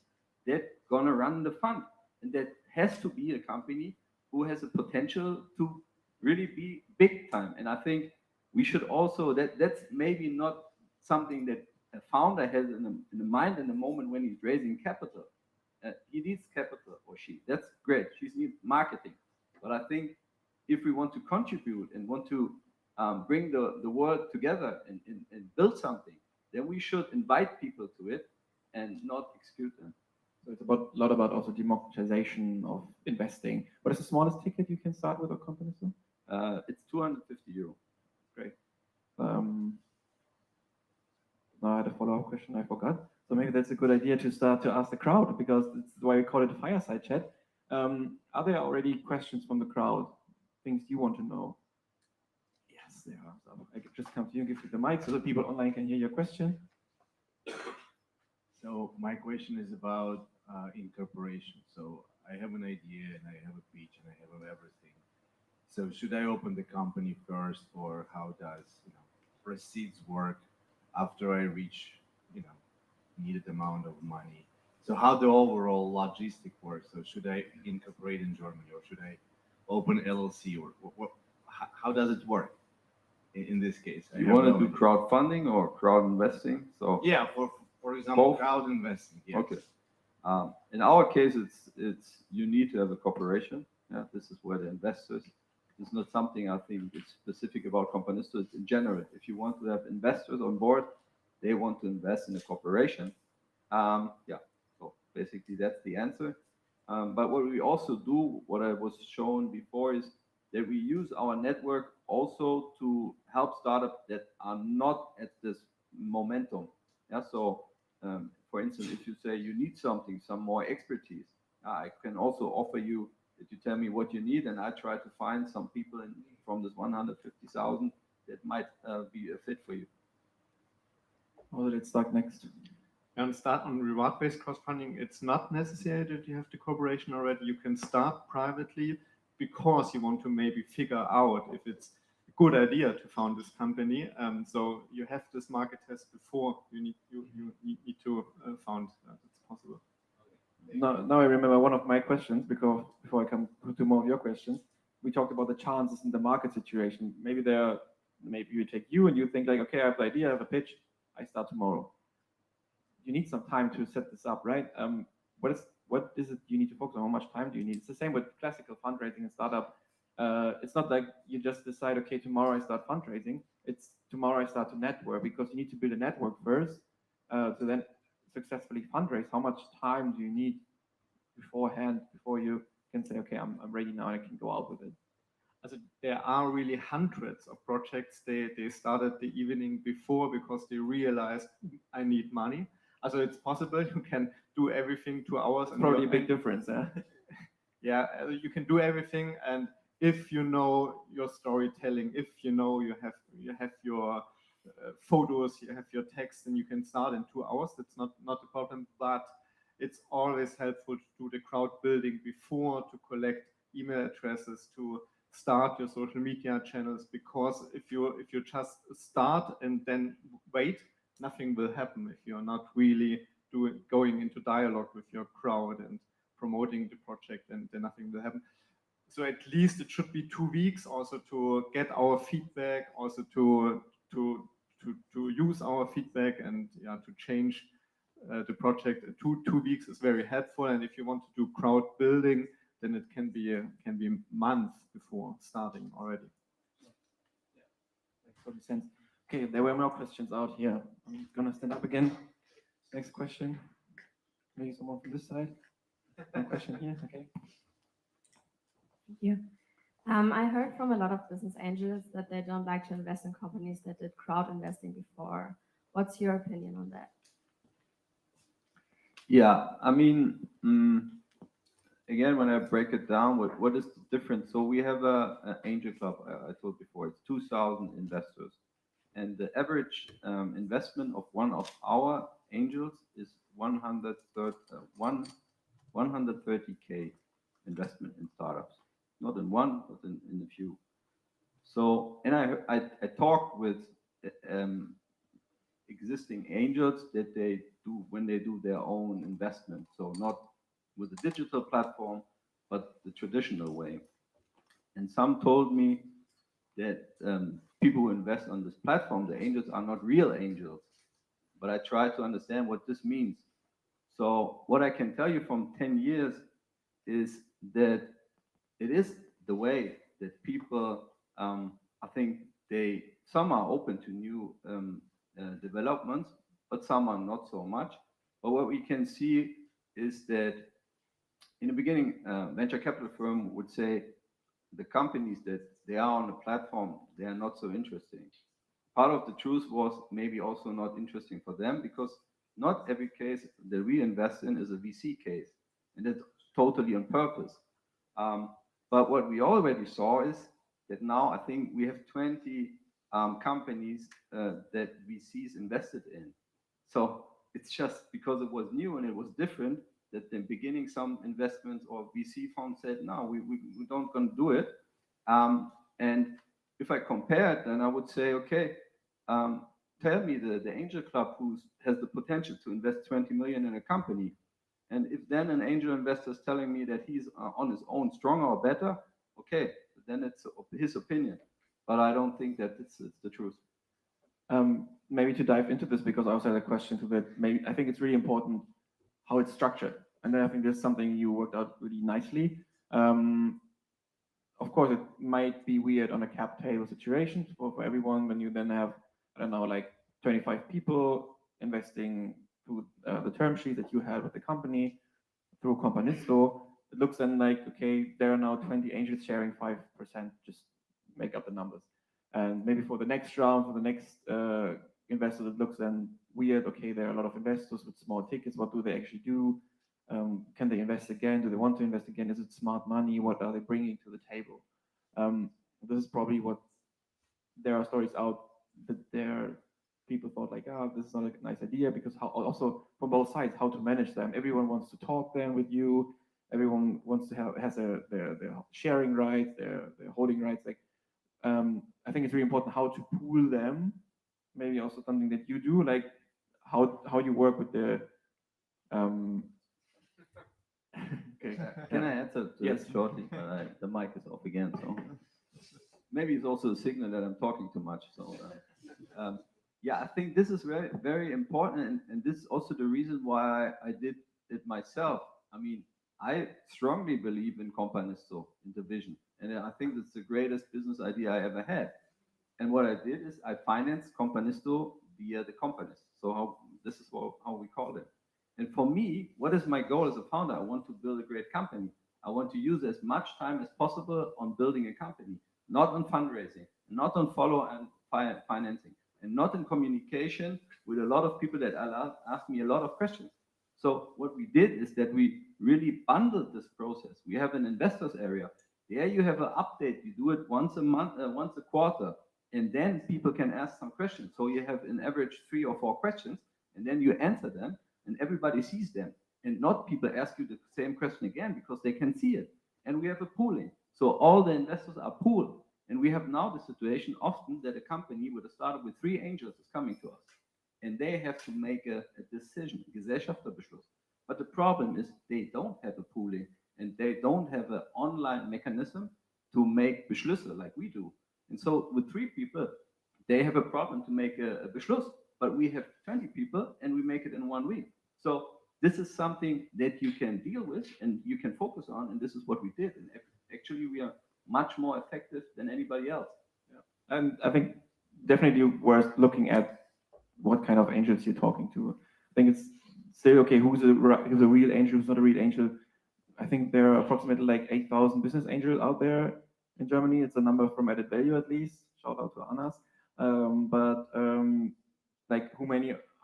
that gonna run the fund. And that has to be a company who has a potential to really be big time. And I think we should also, that's maybe not something that a founder has in the mind in the moment when he's raising capital. He needs capital, or she. That's great. She needs marketing. But I think if we want to contribute and want to bring the world together and build something, then we should invite people to it and not exclude them. So it's a lot about also democratization of investing. What is the smallest ticket you can start with a company? So? It's €250. Great. Now I had a follow-up question I forgot. So maybe that's a good idea to start to ask the crowd, because that's why we call it a fireside chat. Are there already questions from the crowd? Things you want to know? Yes, there are. So I could just come to you and give you the mic so that people online can hear your question. So my question is about incorporation. So I have an idea and I have a pitch and I have everything. So should I open the company first, or how does proceeds work after I reach needed amount of money? So how the overall logistic works? So should I incorporate in Germany, or should I open LLC, or how does it work in this case? You want to do crowdfunding or crowd investing? So yeah, for example, both? crowd investing. Yes. Okay. In our case, it's you need to have a corporation. Yeah, this is where the investors. It's not something I think is specific about companies. So it's in general. If you want to have investors on board, they want to invest in a corporation. Yeah. So basically, that's the answer. But what we also do, what I was shown before, is that we use our network also to help startups that are not at this momentum. Yeah. So, for instance, if you say you need something, some more expertise, I can also offer you that you tell me what you need, and I try to find some people from this 150,000 that might be a fit for you. Or let's start next. And start on reward-based crowdfunding. It's not necessary that you have the corporation already. You can start privately because you want to maybe figure out if it's a good idea to found this company. So you have this market test before you need to found that it's possible. Now I remember one of my questions, because before I come to more of your questions, we talked about the chances in the market situation. Maybe you take you and you think like, okay, I have the idea, I have a pitch, I start tomorrow. You need some time to set this up, right? What is it you need to focus on? How much time do you need? It's the same with classical fundraising and startup. It's not like you just decide, okay, tomorrow I start fundraising. It's tomorrow I start to network, because you need to build a network first to then successfully fundraise. How much time do you need beforehand before you can say, okay, I'm ready now, I can go out with it? Also, there are really hundreds of projects. They started the evening before because they realized I need money. Also, it's possible you can do everything 2 hours. And probably a big difference, yeah. Yeah, you can do everything, and if you know your storytelling, if you know you have your photos, you have your text, and you can start in 2 hours. That's not a problem, but it's always helpful to do the crowd building before, to collect email addresses, to start your social media channels, because if you just start and then wait, nothing will happen if you're not really going into dialogue with your crowd and promoting the project, and then nothing will happen. So at least it should be 2 weeks also to get our feedback, also to use our feedback, and yeah, to change the project. 2 weeks is very helpful, and if you want to do crowd building, then it can be months before starting already. Yeah, makes total sense. Okay, there were more questions out here. I'm gonna stand up again. Next question. Maybe someone from this side. One question here. Okay. Thank you. I heard from a lot of business angels that they don't like to invest in companies that did crowd investing before. What's your opinion on that? Yeah, I mean, again, when I break it down, what is the difference? So we have an angel club, I told before, it's 2,000 investors. And the average investment of one of our angels is 130K investment in startups. Not in one, but in a few. So, and I talked with existing angels that they do when they do their own investment. So not with a digital platform, but the traditional way. And some told me that people who invest on this platform, the angels, are not real angels. But I try to understand what this means. So what I can tell you from 10 years is that it is the way that people, I think some are open to new developments, but some are not so much. But what we can see is that in the beginning, venture capital firm would say the companies that they are on the platform, they are not so interesting. Part of the truth was maybe also not interesting for them because not every case that we invest in is a VC case, and that's totally on purpose. But what we already saw is that now I think we have 20 companies that VCs invested in. So it's just because it was new and it was different that in the beginning some investments or VC funds said, no, we don't gonna do it. And if I compare it, then I would say, okay, tell me the angel club who has the potential to invest 20 million in a company. And if then an angel investor is telling me that he's on his own stronger or better, okay, then it's his opinion. But I don't think that it's the truth. Maybe to dive into this, because I also had a question to that. Maybe I think it's really important how it's structured, and then I think there's something you worked out really nicely. Of course, it might be weird on a cap table situation for everyone when you then have, I don't know, like 25 people investing through the term sheet that you had with the company through Companisto. It looks then like, okay, there are now 20 angels sharing 5%, just make up the numbers. And maybe for the next round, for the next investors, it looks then weird. Okay, there are a lot of investors with small tickets. What do they actually do? Can they invest again? Do they want to invest again? Is it smart money? What are they bringing to the table? This is probably what there are stories out that there people thought like, oh, this is not a nice idea, because how, also from both sides, how to manage them. Everyone wants to talk then with you. Everyone wants to has their sharing rights, their holding rights. Like, I think it's really important how to pool them. Maybe also something that you do, like how you work with the. Okay. Can I answer to Yes. this shortly? The mic is off again, so maybe it's also a signal that I'm talking too much. So yeah, I think this is very, very important, and this is also the reason why I did it myself. I mean, I strongly believe in Companisto, in the vision, and I think it's the greatest business idea I ever had. And what I did is I financed Companisto via the companies. So this is how we call it. And for me, what is my goal as a founder? I want to build a great company. I want to use as much time as possible on building a company, not on fundraising, not on follow and financing, and not in communication with a lot of people that ask me a lot of questions. So what we did is that we really bundled this process. We have an investors area. There you have an update. You do it once a month, once a quarter, and then people can ask some questions. So you have an average 3 or 4 questions, and then you answer them, and everybody sees them. And not people ask you the same question again because they can see it. And we have a pooling. So all the investors are pooled. And we have now the situation often that a company with a startup with 3 angels is coming to us. And they have to make a decision, Gesellschafterbeschluss. But the problem is they don't have a pooling, and they don't have an online mechanism to make Beschlüsse like we do. And so with 3 people, they have a problem to make a Beschluss. But we have 20 people, and we make it in 1 week. So this is something that you can deal with and you can focus on, and this is what we did. And actually, we are much more effective than anybody else. Yeah. And I think definitely worth looking at what kind of angels you're talking to. I think it's still okay. Who's a real angel? Who's not a real angel? I think there are approximately like 8,000 business angels out there in Germany. It's a number from Added Value, at least. Shout out to Anas. Like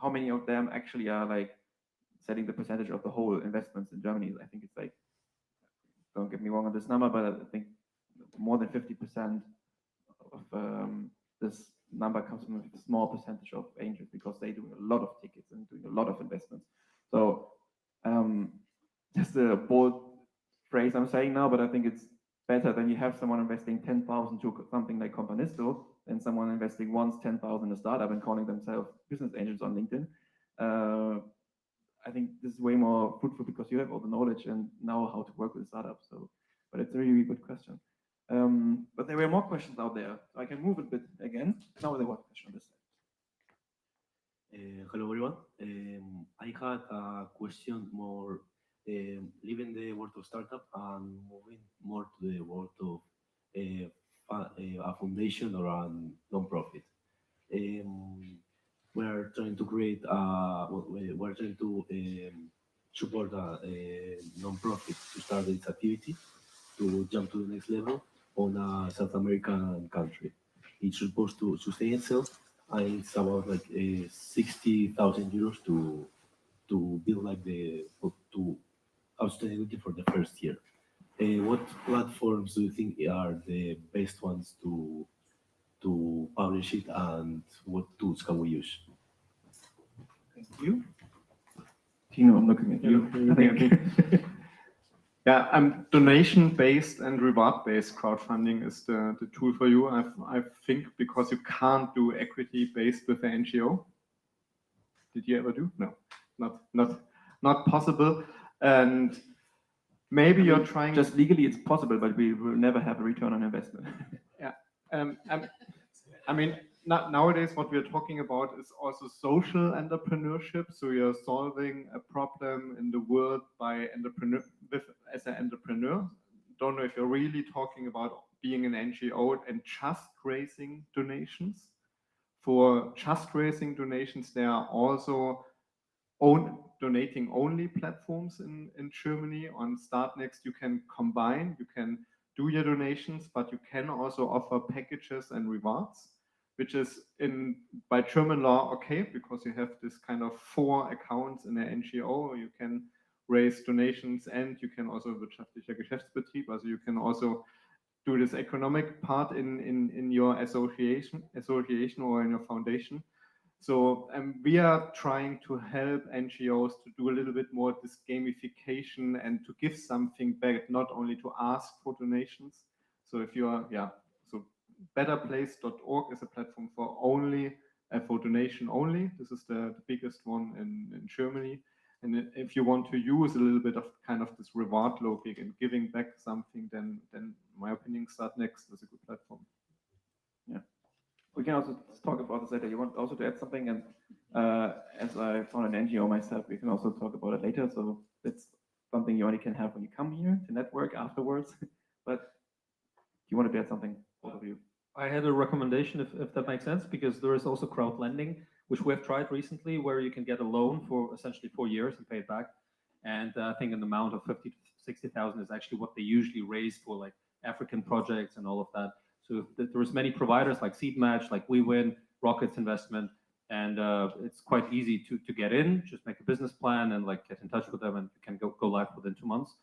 how many of them actually are like setting the percentage of the whole investments in Germany? I think it's like, don't get me wrong on this number, but I think more than 50% of this number comes from a small percentage of angels, because they do a lot of tickets and doing a lot of investments. So just a bold phrase I'm saying now, but I think it's better than you have someone investing 10,000 to something like Companisto than someone investing once 10,000 in a startup and calling themselves business angels on LinkedIn. I think this is way more fruitful because you have all the knowledge and know how to work with startups. So, but it's a really good question. But there were more questions out there. So I can move a bit again. Now there was a question on this side. Hello everyone. I had a question more leaving the world of startup and moving more to the world of a foundation or a non-profit. we're trying to create, we're trying to support a non-profit to start its activity, to jump to the next level on a South American country. It's supposed to sustain itself, and it's about like 60,000 euros to build like to sustainability for the first year. What platforms do you think are the best ones to publish it, and what tools can we use? Thank you. Tino, I'm looking at you. I think, okay. Yeah, donation-based and reward-based crowdfunding is the tool for you. I think because you can't do equity-based with an NGO. Did you ever do? No, not possible. And maybe you're trying. Just legally, it's possible, but we will never have a return on investment. Yeah, I mean, nowadays what we're talking about is also social entrepreneurship. So you're solving a problem in the world by as an entrepreneur. Don't know if you're really talking about being an NGO and just raising donations. For just raising donations, there are also donating only platforms in Germany. On Startnext, you can combine, you can do your donations, but you can also offer packages and rewards, which is by German law okay, because you have this kind of 4 accounts in an NGO. You can raise donations and you can also wirtschaftlicher Geschäftsbetrieb, also you can also do this economic part in your association or in your foundation. So we are trying to help NGOs to do a little bit more this gamification and to give something back, not only to ask for donations. So if you are, so betterplace.org is a platform for donation only. This is the biggest one in Germany. And if you want to use a little bit of kind of this reward logic and giving back something, then in my opinion, Startnext is a good platform. Yeah. We can also talk about this later. You want also to add something, and as I found an NGO myself, we can also talk about it later. So it's something you only can have when you come here to network afterwards. But do you want to add something, both of you? I had a recommendation, if that makes sense, because there is also crowd lending, which we have tried recently, where you can get a loan for essentially 4 years and pay it back. And I think an amount of 50 to 60,000 is actually what they usually raise for like African projects and all of that. So there's many providers like SeedMatch, like WeWin, Rockets Investment, and it's quite easy to get in. Just make a business plan and like get in touch with them, and you can go live within 2 months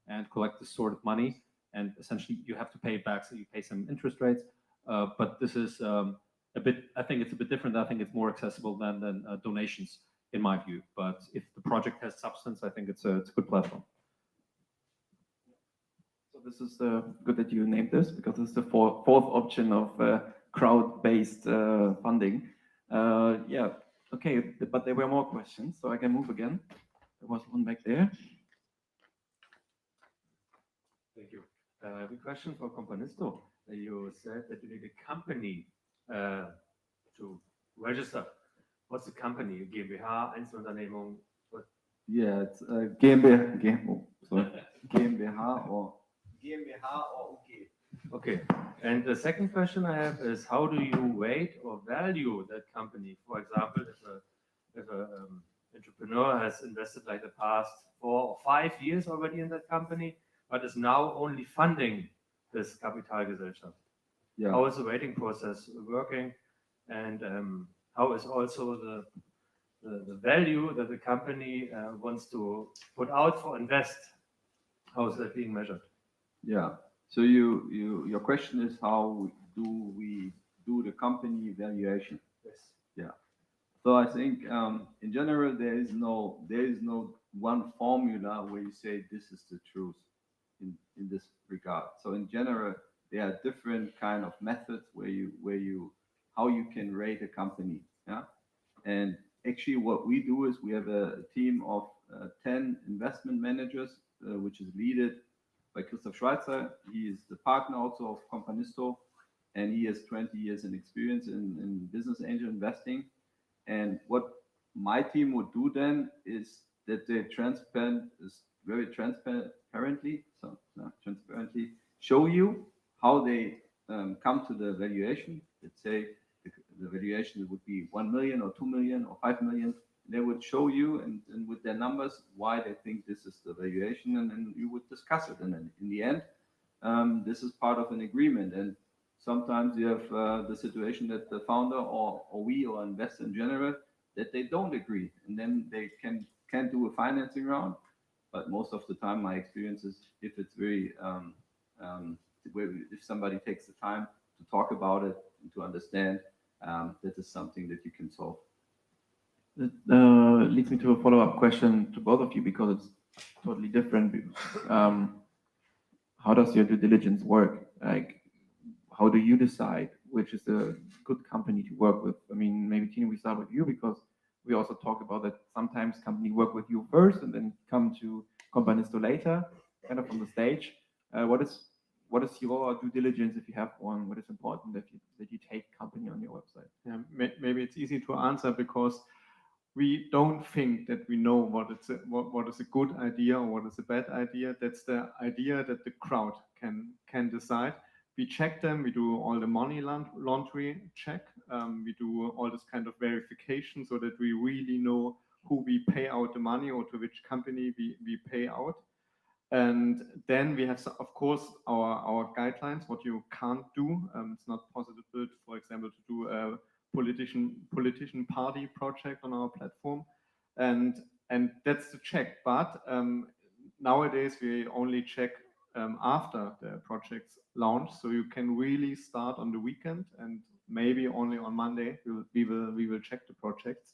and collect this sort of money. And essentially, you have to pay it back, so you pay some interest rates. But this is a bit. I think it's a bit different. I think it's more accessible than donations, in my view. But if the project has substance, I think it's a good platform. This is good that you named this, because this is the fourth option of crowd-based funding. Yeah, okay, but there were more questions, so I can move again. There was one back there. Thank you. I have a question for Companisto. You said that you need a company to register. What's the company? GmbH, Einzelunternehmung? What? Yeah, it's GmbH or okay. Okay. And the second question I have is, how do you weight or value that company? For example, if a entrepreneur has invested like the past 4 or 5 years already in that company, but is now only funding this Kapitalgesellschaft. yeah. How is the rating process working, and how is also the value that the company wants to put out for invest? How is that being measured? Yeah. So your question is, how do we do the company evaluation? Yes. Yeah. So I think in general there is no one formula where you say this is the truth in this regard. So in general there are different kind of methods how you can rate a company. Yeah. And actually what we do is we have a team of 10 investment managers, which is led by Christoph Schweitzer. He is the partner also of Companisto, and he has 20 years in experience in business angel investing. And what my team would do then is that they very transparently show you how they come to the valuation. Let's say the valuation would be 1 million or 2 million or 5 million. They would show you and with their numbers why they think this is the valuation, and then you would discuss it. And then in the end, this is part of an agreement. And sometimes you have the situation that the founder or we or investor in general, that they don't agree, and then they can't do a financing round. But most of the time, my experience is if it's very if somebody takes the time to talk about it and to understand, that is something that you can solve. That leads me to a follow-up question to both of you, because it's totally different. How does your due diligence work? Like, how do you decide which is a good company to work with? I mean, maybe Tino, we start with you, because we also talk about that sometimes companies work with you first and then come to Companisto later, kind of on the stage. What is your due diligence, if you have one? What is important that you take company on your website? Yeah, maybe it's easy to answer because we don't think that we know what is a good idea or what is a bad idea. That's the idea that the crowd can decide. We check them. We do all the money laundry check. We do all this kind of verification so that we really know who we pay out the money or to which company we pay out. And then we have, of course, our guidelines, what you can't do. It's not possible, for example, to do a politician party project on our platform. And that's the check. But nowadays, we only check after the project's launch. So you can really start on the weekend, and maybe only on Monday we will check the projects.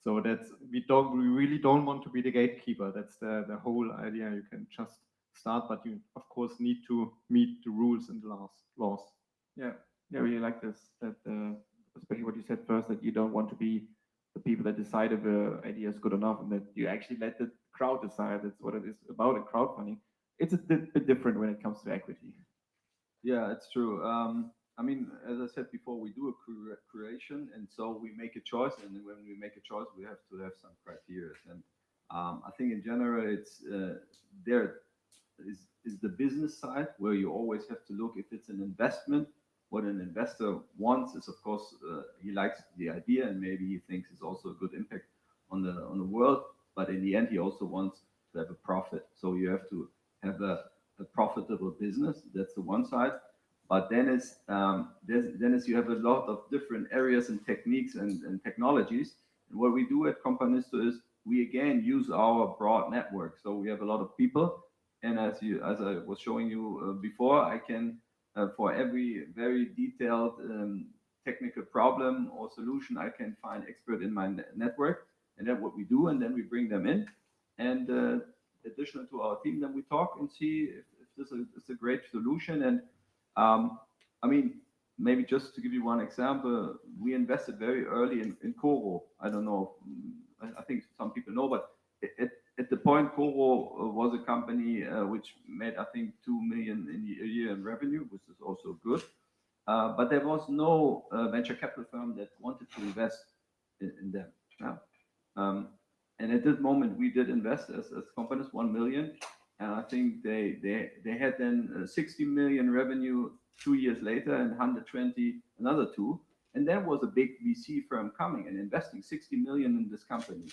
So that's we really don't want to be the gatekeeper. That's the whole idea. You can just start, but you of course need to meet the rules and the laws. Yeah, I really like this. That especially what you said first, that you don't want to be the people that decide if the idea is good enough, and that you actually let the crowd decide. That's what it is about in crowdfunding. It's a bit different when it comes to equity. Yeah, it's true. I mean, as I said before, we do a curation, and so we make a choice. And when we make a choice, we have to have some criteria. And I think in general, it's there is the business side where you always have to look if it's an investment. What an investor wants is, of course, he likes the idea, and maybe he thinks it's also a good impact on the world. But in the end, he also wants to have a profit. So you have to have a profitable business. That's the one side. But then you have a lot of different areas and techniques and technologies. And what we do at Companisto is we again use our broad network. So we have a lot of people, and as I was showing you before, I can for every very detailed technical problem or solution, I can find expert in my network, and that's what we do. And then we bring them in, and additional to our team, then we talk and see if this is a great solution. And I mean, maybe just to give you one example, we invested very early in Coro. I don't know, I think some people know, but at the point, Coro was a company which made, I think, 2 million a year in revenue, which is also good. But there was no venture capital firm that wanted to invest in them. Yeah? And at this moment, we did invest as companies 1 million, and I think they had then 60 million revenue 2 years later, and 120 another 2, and there was a big VC firm coming and investing 60 million in this company.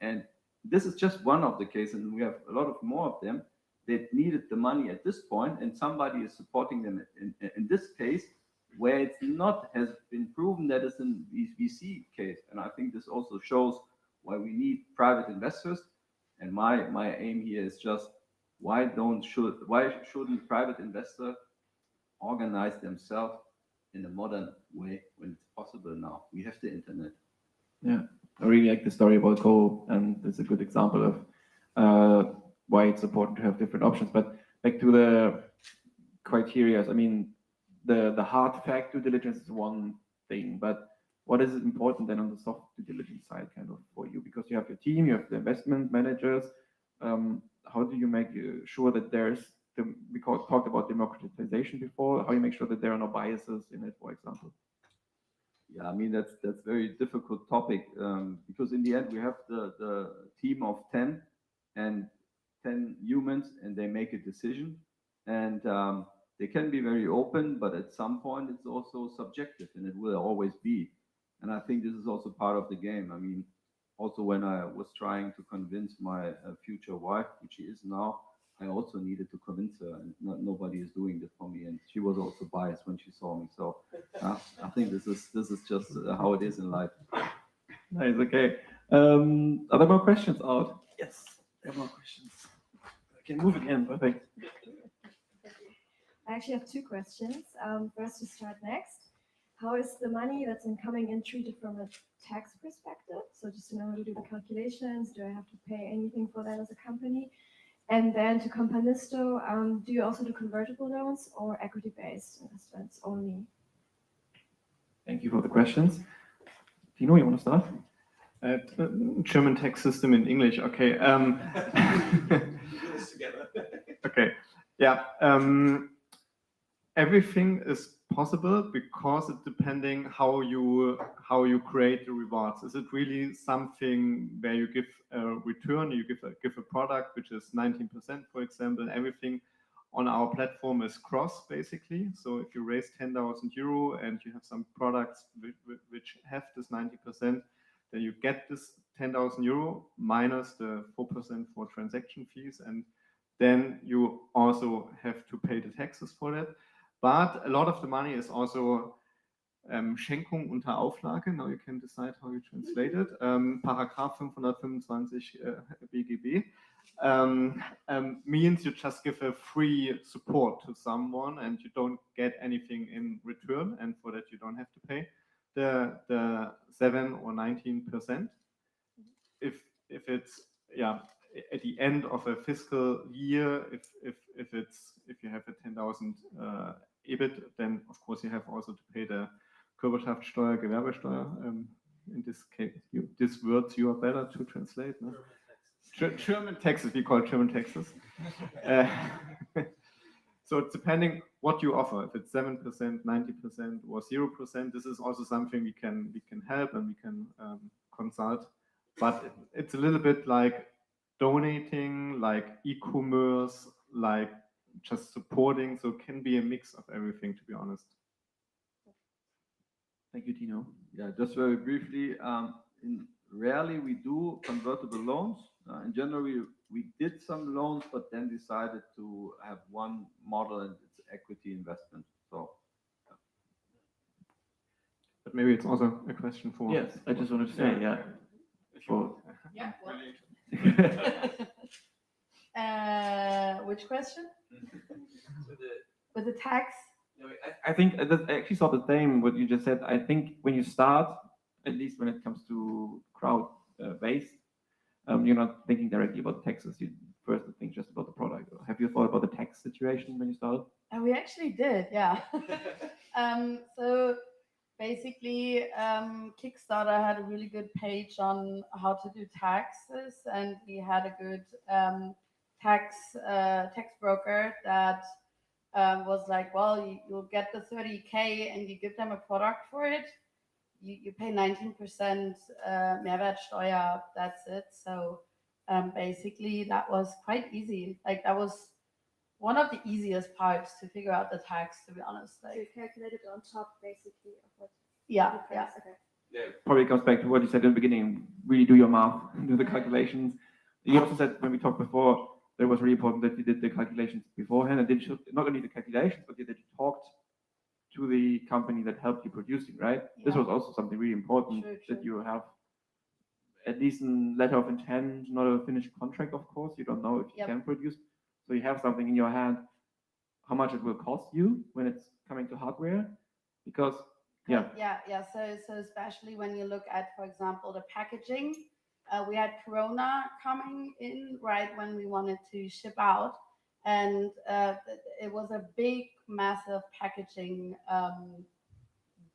And this is just one of the cases, and we have a lot of more of them that needed the money at this point, and somebody is supporting them in this case, where it's not has been proven that it's in VC case. And I think this also shows why we need private investors. And my aim here is just why shouldn't private investor organize themselves in a modern way when it's possible now? We have the internet. Yeah, I really like the story about Coro, and it's a good example of why it's important to have different options. But back to the criteria, I mean, the hard fact due diligence is one thing, but what is important then on the soft due diligence side, kind of for you? Because you have your team, you have the investment managers. How do you make sure that there's we talked about democratization before? How do you make sure that there are no biases in it, for example? Yeah, I mean, that's very difficult topic because in the end we have the team of 10 humans, and they make a decision, and they can be very open, but at some point it's also subjective, and it will always be. And I think this is also part of the game. I mean, also when I was trying to convince my future wife, which she is now, I also needed to convince her, and nobody is doing this for me. And she was also biased when she saw me. So I think this is just how it is in life. Nice. Okay. Are there more questions out? Yes, there are more questions. I can move again. Perfect. I actually have two questions. First, to start next, how is the money that's incoming in treated from a tax perspective? So just to know how to do the calculations, do I have to pay anything for that as a company? And then to Companisto, do you also do convertible loans or equity-based investments only? Thank you for the questions. Tino, you want to start? German tax system in English. Okay. Okay. Yeah. Everything is possible because it's depending how you create the rewards. Is it really something where you give a return, you give a product which is 19%, for example, and everything on our platform is cross basically. So if you raise 10,000 euro and you have some products which have this 90%, then you get this 10,000 euro minus the 4% for transaction fees, and then you also have to pay the taxes for that. But a lot of the money is also Schenkung unter Auflage. Now you can decide how you translate it. Paragraph 525 BGB means you just give a free support to someone and you don't get anything in return, and for that you don't have to pay the 7 or 19%. If it's at the end of a fiscal year, if you have a 10,000 EBIT, then of course you have also to pay the Körperschaftssteuer, Gewerbesteuer. In this case, these words you are better to translate. No? German taxes, we call German taxes. So it's depending what you offer. If it's 7%, 90%, or 0%, this is also something we can help and we can consult. But it's a little bit like donating, like e-commerce, like just supporting. So it can be a mix of everything, to be honest. Thank you, Tino. Yeah, just very briefly. Rarely we do convertible loans. In general, we did some loans, but then decided to have one model, and it's equity investment. So. But maybe it's also a question for. Yes, I just wanted to say, yeah. Which question? With the tax? I think I actually saw the same what you just said. I think when you start, at least when it comes to crowd-based, you're not thinking directly about the taxes. You first think just about the product. Have you thought about the tax situation when you started? We actually did, yeah. So basically, Kickstarter had a really good page on how to do taxes, and we had a good tax broker that was like, well, you'll get the 30K and you give them a product for it. You pay 19% Mehrwertsteuer, that's it. So basically that was quite easy. Like that was one of the easiest parts to figure out the tax, to be honest. Like, so you calculated on top basically of what? Yeah. Okay. Yeah, probably comes back to what you said in the beginning. Really do your math, do the calculations. You also said when we talked before, that it was really important that you did the calculations beforehand, and did not only the calculations, but that you talked to the company that helped you producing, right? Yeah. This was also something really important, true. That you have at least a letter of intent, not a finished contract, of course. You don't know if you can produce. So you have something in your hand, how much it will cost you when it's coming to hardware, because So especially when you look at, for example, the packaging, we had Corona coming in right when we wanted to ship out, and it was a big, massive packaging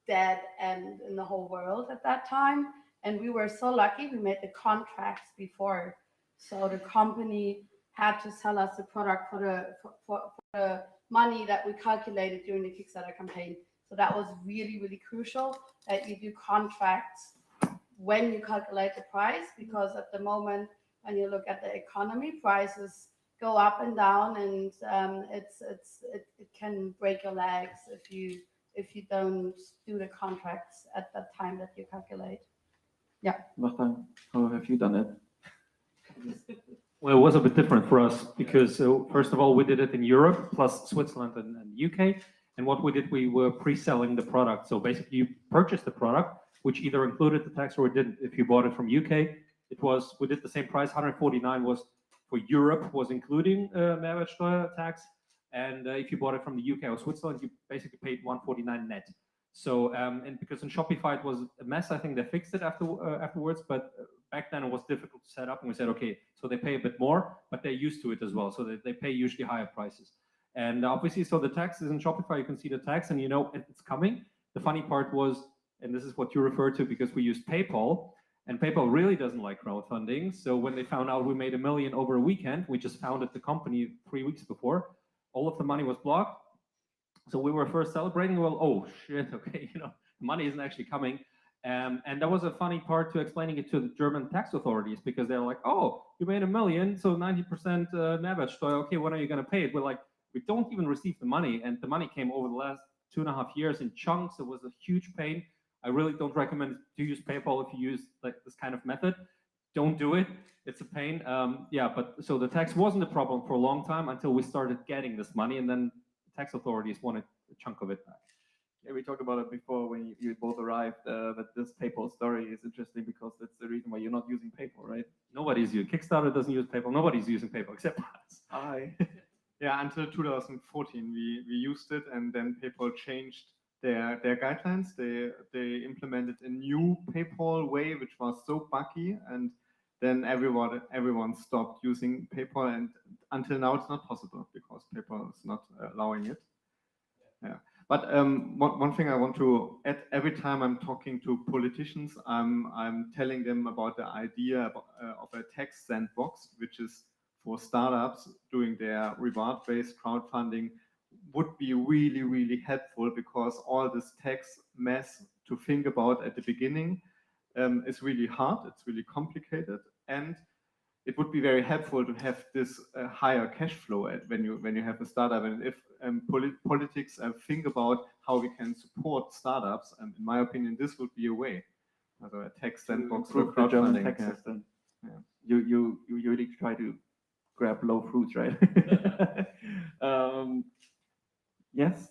dead end in the whole world at that time. And we were so lucky we made the contracts before, so the company had to sell us the product for the money that we calculated during the Kickstarter campaign. So that was really, really crucial that you do contracts when you calculate the price, because at the moment when you look at the economy, prices go up and down, and it can break your legs if you if you don't do the contracts at that time that you calculate. Yeah. Wachtang, how have you done it? Well, it was a bit different for us because first of all, we did it in Europe plus Switzerland and UK. And what we did, we were pre-selling the product. So basically you purchased the product, which either included the tax or it didn't. If you bought it from UK, we did the same price. 149 was for Europe, was including Mehrwertsteuer tax. And if you bought it from the UK or Switzerland, you basically paid 149 net. So, and because in Shopify it was a mess, I think they fixed it afterwards, but back then it was difficult to set up, and we said, okay, so they pay a bit more, but they're used to it as well, so they pay usually higher prices. And obviously, so the tax is in Shopify, you can see the tax, and you know it's coming. The funny part was, and this is what you refer to, because we used PayPal, and PayPal really doesn't like crowdfunding, so when they found out we made $1 million over a weekend, we just founded the company 3 weeks before, all of the money was blocked. So we were first celebrating, well, oh shit, okay, you know, money isn't actually coming. And that was a funny part to explaining it to the German tax authorities, because they're like, oh, you made $1 million, so 90% Mehrwertsteuer, okay, when are you gonna pay it? We're like, we don't even receive the money, and the money came over the last 2.5 years in chunks. It was a huge pain. I really don't recommend to use PayPal if you use like this kind of method. Don't do it, it's a pain. Yeah, but so the tax wasn't a problem for a long time until we started getting this money, and then tax authorities wanted a chunk of it back. Yeah, we talked about it before when you both arrived, but this PayPal story is interesting because that's the reason why you're not using PayPal, right? Nobody's using Kickstarter, doesn't use PayPal. Nobody's using PayPal except us. Hi. Yeah, until 2014 we used it, and then PayPal changed their guidelines. They implemented a new PayPal way, which was so buggy, and then everyone stopped using PayPal, and until now it's not possible because PayPal is not allowing it. Yeah, but one thing I want to add: every time I'm talking to politicians, I'm telling them about the idea of a tax sandbox, which is for startups doing their reward-based crowdfunding, would be really, really helpful, because all this tax mess to think about at the beginning is really hard, it's really complicated, and it would be very helpful to have this higher cash flow when you have a startup. And if politics think about how we can support startups, in my opinion, this would be a way. Also a tax sandbox for the German crowdfunding. tax Yeah. system. Yeah. You really try to grab low fruits, right? Yes.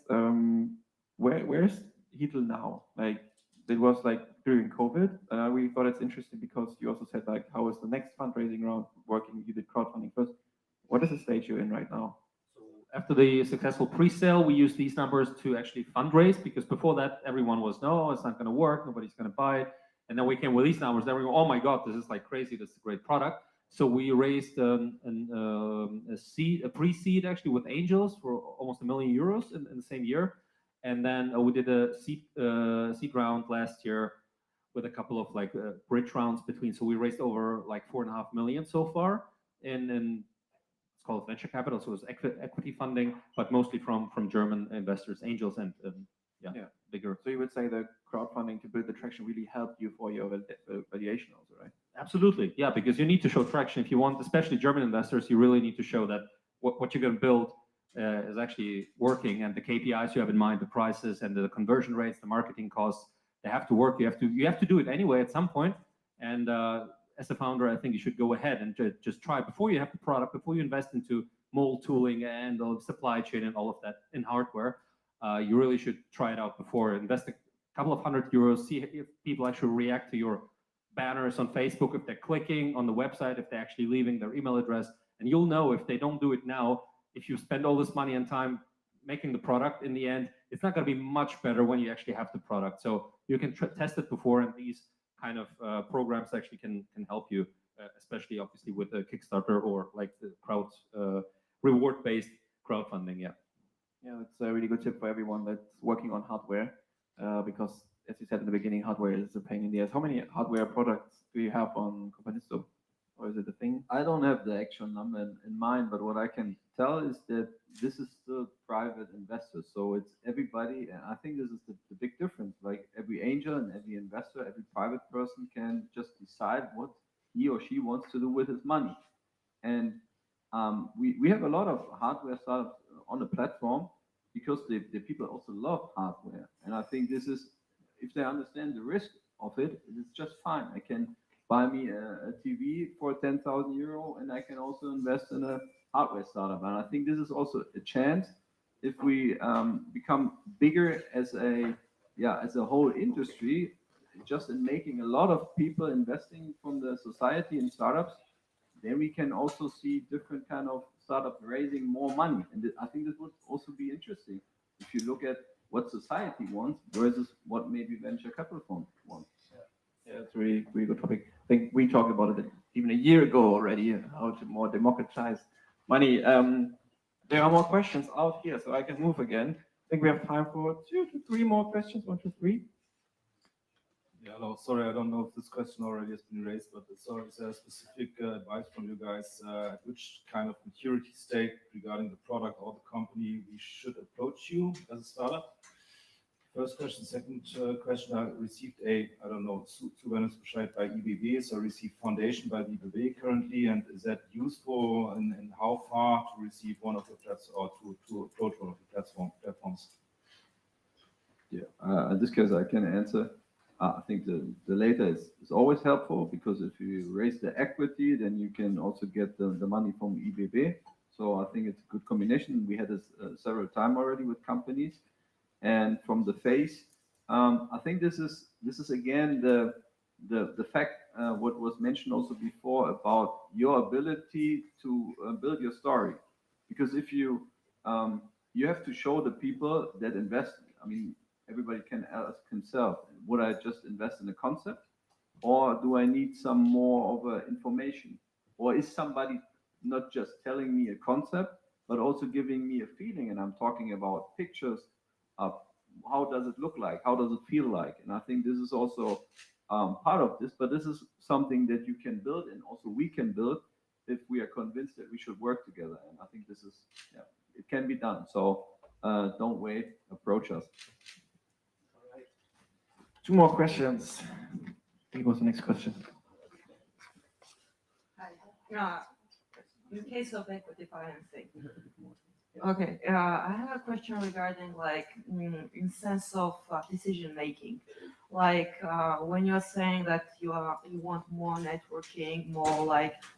Where's Heedle now? Like, it was like during COVID. We thought it's interesting because you also said like, how is the next fundraising round working? You did crowdfunding first. What is the stage you're in right now? So after the successful pre-sale, we used these numbers to actually fundraise, because before that, everyone was, no, it's not going to work. Nobody's going to buy it. And then we came with these numbers. Everyone, oh my God, this is like crazy. This is a great product. So we raised a pre-seed actually with angels for almost €1 million in the same year. And then we did a seed round last year with a couple of like bridge rounds between. So we raised over like 4.5 million so far in it's called venture capital. So it's equity funding, but mostly from German investors, angels, and yeah, bigger. So you would say the crowdfunding to build the traction really helped you for your valuation also, right? Absolutely, yeah, because you need to show traction if you want, especially German investors. You really need to show that what you're going to build is actually working, and the KPIs you have in mind, the prices and the conversion rates, the marketing costs, they have to work. You have to do it anyway at some point. And as a founder, I think you should go ahead and just try before you have the product, before you invest into mold tooling and the supply chain and all of that in hardware. You really should try it out before. Invest a couple of €100, see if people actually react to your banners on Facebook, if they're clicking on the website, if they're actually leaving their email address, and you'll know if they don't do it now. If you spend all this money and time making the product, in the end, it's not going to be much better when you actually have the product. So you can test it before, and these kind of programs actually can help you, especially obviously with a Kickstarter or like the reward-based crowdfunding. Yeah. Yeah, that's a really good tip for everyone that's working on hardware, because as you said in the beginning, hardware is a pain in the ass. How many hardware products do you have on Companisto? Or is it a thing? I don't have the actual number in mind, but what I can tell is that this is still private investors. So it's everybody, and I think this is the big difference. Like every angel and every investor, every private person can just decide what he or she wants to do with his money. And we have a lot of hardware startups on the platform, because the people also love hardware. And I think this is, if they understand the risk of it, it's just fine. I can buy me a TV for 10,000 euro, and I can also invest in a hardware startup. And I think this is also a chance if we become bigger as a whole industry, just in making a lot of people investing from the society in startups, then we can also see different kind of startup raising more money. And I think this would also be interesting if you look at what society wants versus what maybe venture capital funds want. Yeah, it's a really, really good topic. I think we talked about it even a year ago already, how to more democratize money. There are more questions out here, so I can move again. I think we have time for 2 to 3 more questions. 1, 2, 3. Yeah, hello. Sorry, I don't know if this question already has been raised, but is there a specific advice from you guys at which kind of maturity state regarding the product or the company we should approach you as a startup? First question. Second question, I received I don't know, Zuwendungsbescheid by IBB, so I received foundation by the IBB currently, and is that useful and how far to receive one of the platforms or to approach one of the platforms? Yeah, in this case, I can answer. I think the later is always helpful, because if you raise the equity, then you can also get the money from IBB. So I think it's a good combination. We had this several times already with companies. And from the phase, I think this is again the fact what was mentioned also before about your ability to build your story, because if you have to show the people that invest. I mean, everybody can ask himself, would I just invest in a concept, or do I need some more of information, or is somebody not just telling me a concept but also giving me a feeling? And I'm talking about pictures. How does it look like? How does it feel like? And I think this is also part of this, but this is something that you can build, and also we can build if we are convinced that we should work together. And I think this is, it can be done. So don't wait, approach us. All right. 2 more questions. I think it was the next question. Hi. In case of equity financing. Okay, I have a question regarding in sense of decision making. When you're saying that you want more networking, more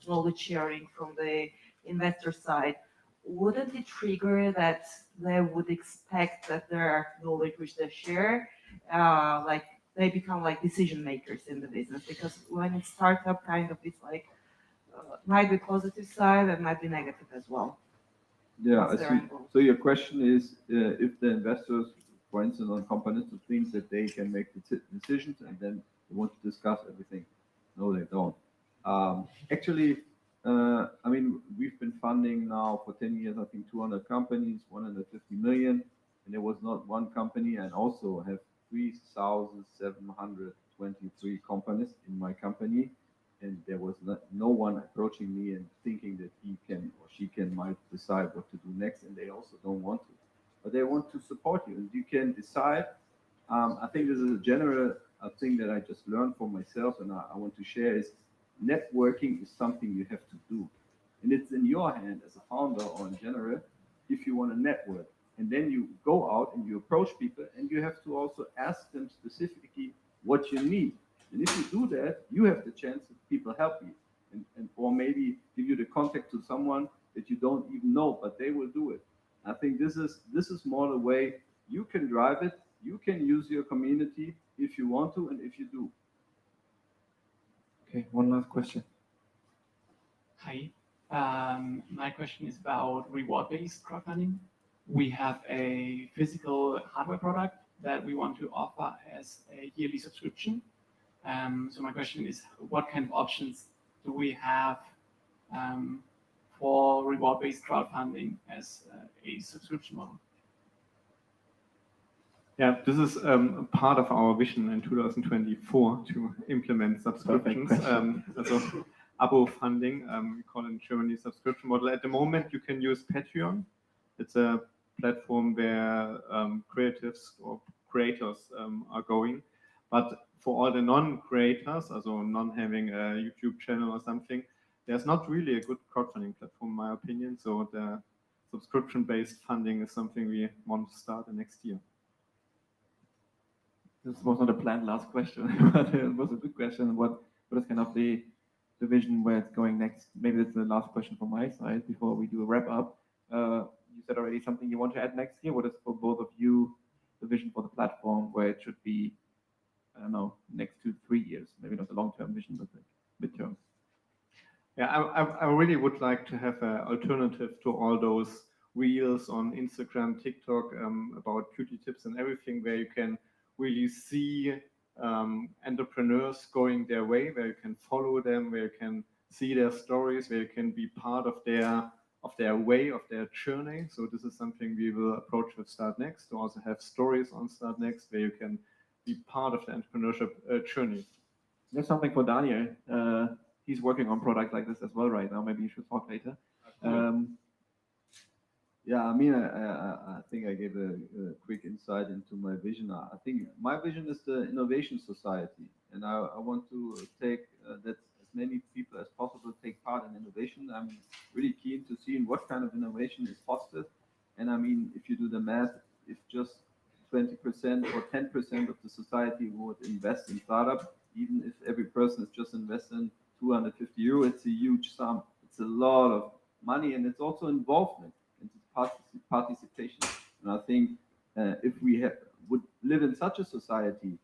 knowledge sharing from the investor side, wouldn't it trigger that they would expect that their knowledge which they share, they become decision makers in the business? Because when it's startup, kind of it's might be positive side and might be negative as well. Yeah, I see. So your question is if the investors, for instance, on companies, think that they can make the decisions and then they want to discuss everything. No, they don't. Actually, I mean, we've been funding now for 10 years, I think 200 companies, 150 million, and there was not one company. And also have 3,723 companies in my company. And there was no one approaching me and thinking that he can or she might decide what to do next, and they also don't want to, but they want to support you, and you can decide. I think this is a general thing that I just learned for myself, and I want to share is networking is something you have to do, and it's in your hand as a founder or in general if you want to network, and then you go out and you approach people, and you have to also ask them specifically what you need. And if you do that, you have the chance that people help you, and or maybe give you the contact to someone that you don't even know, but they will do it. I think this is more the way you can drive it. You can use your community if you want to, and if you do. Okay, one last question. Hi, my question is about reward-based crowdfunding. We have a physical hardware product that we want to offer as a yearly subscription. So my question is, what kind of options do we have for reward-based crowdfunding as a subscription model? Yeah, this is part of our vision in 2024 to implement subscriptions. Also, Abo funding, we call it in Germany subscription model. At the moment, you can use Patreon. It's a platform where creatives or creators are going. But for all the non-creators, also non-having a YouTube channel or something, there's not really a good crowdfunding platform, in my opinion. So subscription-based funding is something we want to start the next year. This was not a planned last question, but it was a good question. What is kind of the vision where it's going next? Maybe that's the last question from my side before we do a wrap up. You said already something you want to add next year. What is for both of you the vision for the platform where it should be, I don't know, next 2 to 3 years? Maybe not the long-term vision, but the midterm. Yeah, I really would like to have an alternative to all those reels on Instagram, TikTok about beauty tips and everything, where you can really see entrepreneurs going their way, where you can follow them, where you can see their stories, where you can be part of their way, of their journey. So this is something we will approach with Start Next, to also have stories on Start Next where you can be part of the entrepreneurship journey. There's something for Daniel. He's working on products like this as well right now. Maybe you should talk later. Yeah, I mean, I think I gave a quick insight into my vision. I think my vision is the innovation society, and I want to take that as many people as possible take part in innovation. I'm really keen to see what kind of innovation is fostered. And I mean, if you do the math, if just 20% or 10% of the society would invest in startup, even if every person is just investing 250 euro, it's a huge sum. It's a lot of money, and it's also involvement. Participation. And I think if we would live in such a society,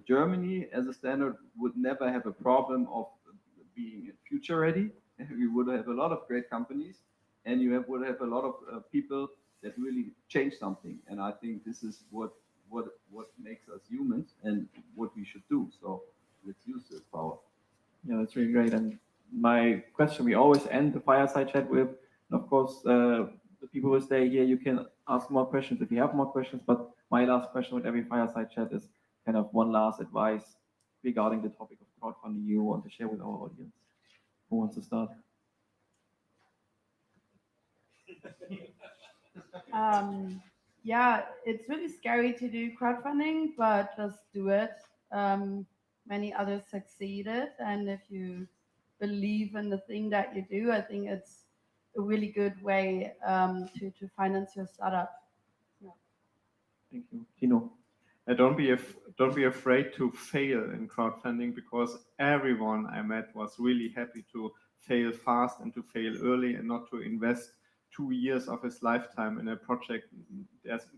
Germany as a standard would never have a problem of being future ready. We would have a lot of great companies, and you would have a lot of people that really change something. And I think this is what makes us humans and what we should do. So let's use this power. Yeah, that's really great. And my question, we always end the fireside chat with, and of course, the people who stay here, you can ask more questions if you have more questions. But my last question with every fireside chat is kind of one last advice regarding the topic of crowdfunding you want to share with our audience. Who wants to start? Yeah, it's really scary to do crowdfunding, but just do it. Many others succeeded, and if you believe in the thing that you do, I think it's a really good way to finance your startup. Yeah. Thank you, Tino. Don't be afraid to fail in crowdfunding, because everyone I met was really happy to fail fast and to fail early, and not to invest 2 years of his lifetime in a project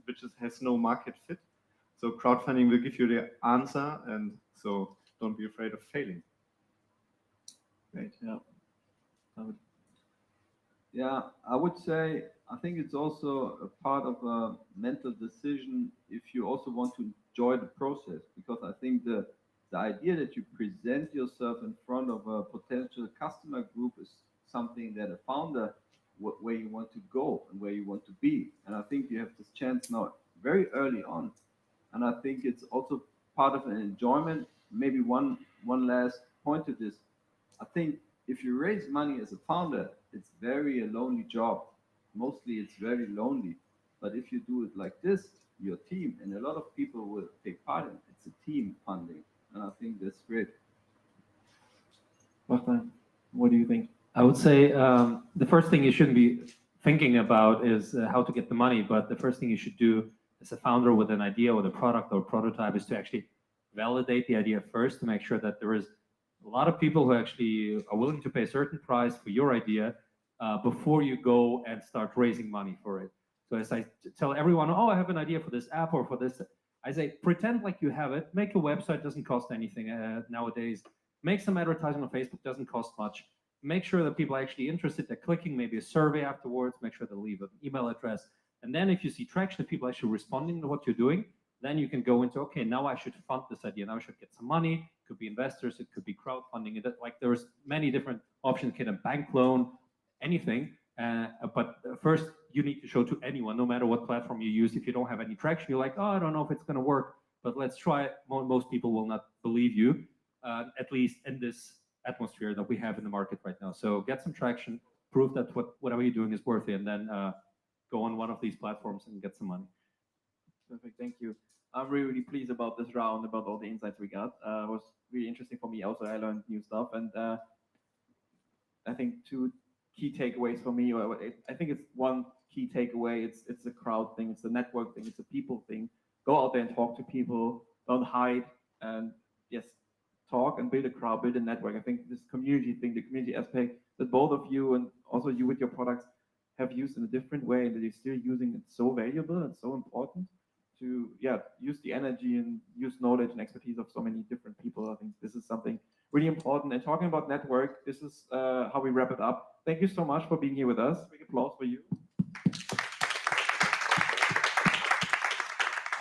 which has no market fit. So crowdfunding will give you the answer, and so don't be afraid of failing. Great. Yeah. Yeah, I would say, I think it's also a part of a mental decision if you also want to enjoy the process, because I think the idea that you present yourself in front of a potential customer group is something that a founder, where you want to go and where you want to be. And I think you have this chance now very early on. And I think it's also part of an enjoyment. Maybe one last point to this. I think if you raise money as a founder, it's a lonely job. Mostly it's very lonely. But if you do it like this, your team, and a lot of people will take part in it. It's a team funding. And I think that's great. Wachtang, what do you think? I would say the first thing you shouldn't be thinking about is how to get the money, but the first thing you should do as a founder with an idea or the product or prototype is to actually validate the idea first, to make sure that there is a lot of people who actually are willing to pay a certain price for your idea before you go and start raising money for it. So as I tell everyone, oh, I have an idea for this app or for this, I say, pretend like you have it, make a website, doesn't cost anything nowadays, make some advertising on Facebook, doesn't cost much. Make sure that people are actually interested, they're clicking maybe a survey afterwards, make sure they leave an email address. And then if you see traction, people actually responding to what you're doing, then you can go into, okay, now I should fund this idea. Now I should get some money. It could be investors, it could be crowdfunding. Like there's many different options, get a bank loan, anything. But first you need to show to anyone, no matter what platform you use. If you don't have any traction, you're like, oh, I don't know if it's gonna work, but let's try it. Most people will not believe you, at least in this atmosphere that we have in the market right now. So get some traction, prove that whatever you're doing is worth it, and then go on one of these platforms and get some money. Perfect, thank you. I'm really pleased about this round, about all the insights we got. It was really interesting for me also. I learned new stuff, and I think 2 key takeaways for me, I think it's one, key takeaway. It's a crowd thing, it's a network thing, it's a people thing. Go out there and talk to people, don't hide, and yes, talk and build a crowd, build a network. I think this community thing, the community aspect that both of you and also you with your products have used in a different way, and that you're still using it, so valuable and so important to use the energy and use knowledge and expertise of so many different people. I think this is something really important. And talking about network, this is how we wrap it up. Thank you so much for being here with us. Big applause for you.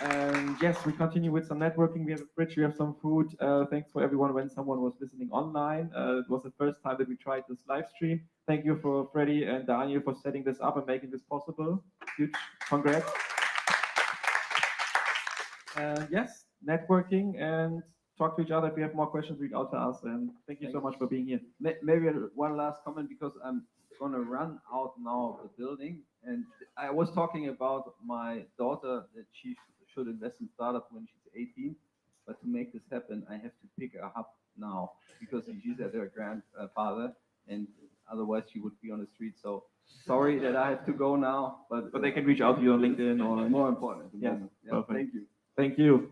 And yes, we continue with some networking. We have a fridge, we have some food. Thanks for everyone when someone was listening online. It was the first time that we tried this live stream. Thank you for Freddie and Daniel for setting this up and making this possible. Huge congrats. Yes, networking and talk to each other. If you have more questions, reach out to us. And thank you so much for being here. Maybe one last comment, because I'm going to run out now of the building. And I was talking about my daughter that she should invest in startup when she's 18. But to make this happen, I have to pick her up now because she's at her grandfather, and otherwise she would be on the street. So sorry that I have to go now, but they can reach out to you on LinkedIn or more important. Yeah, Thank you. Thank you.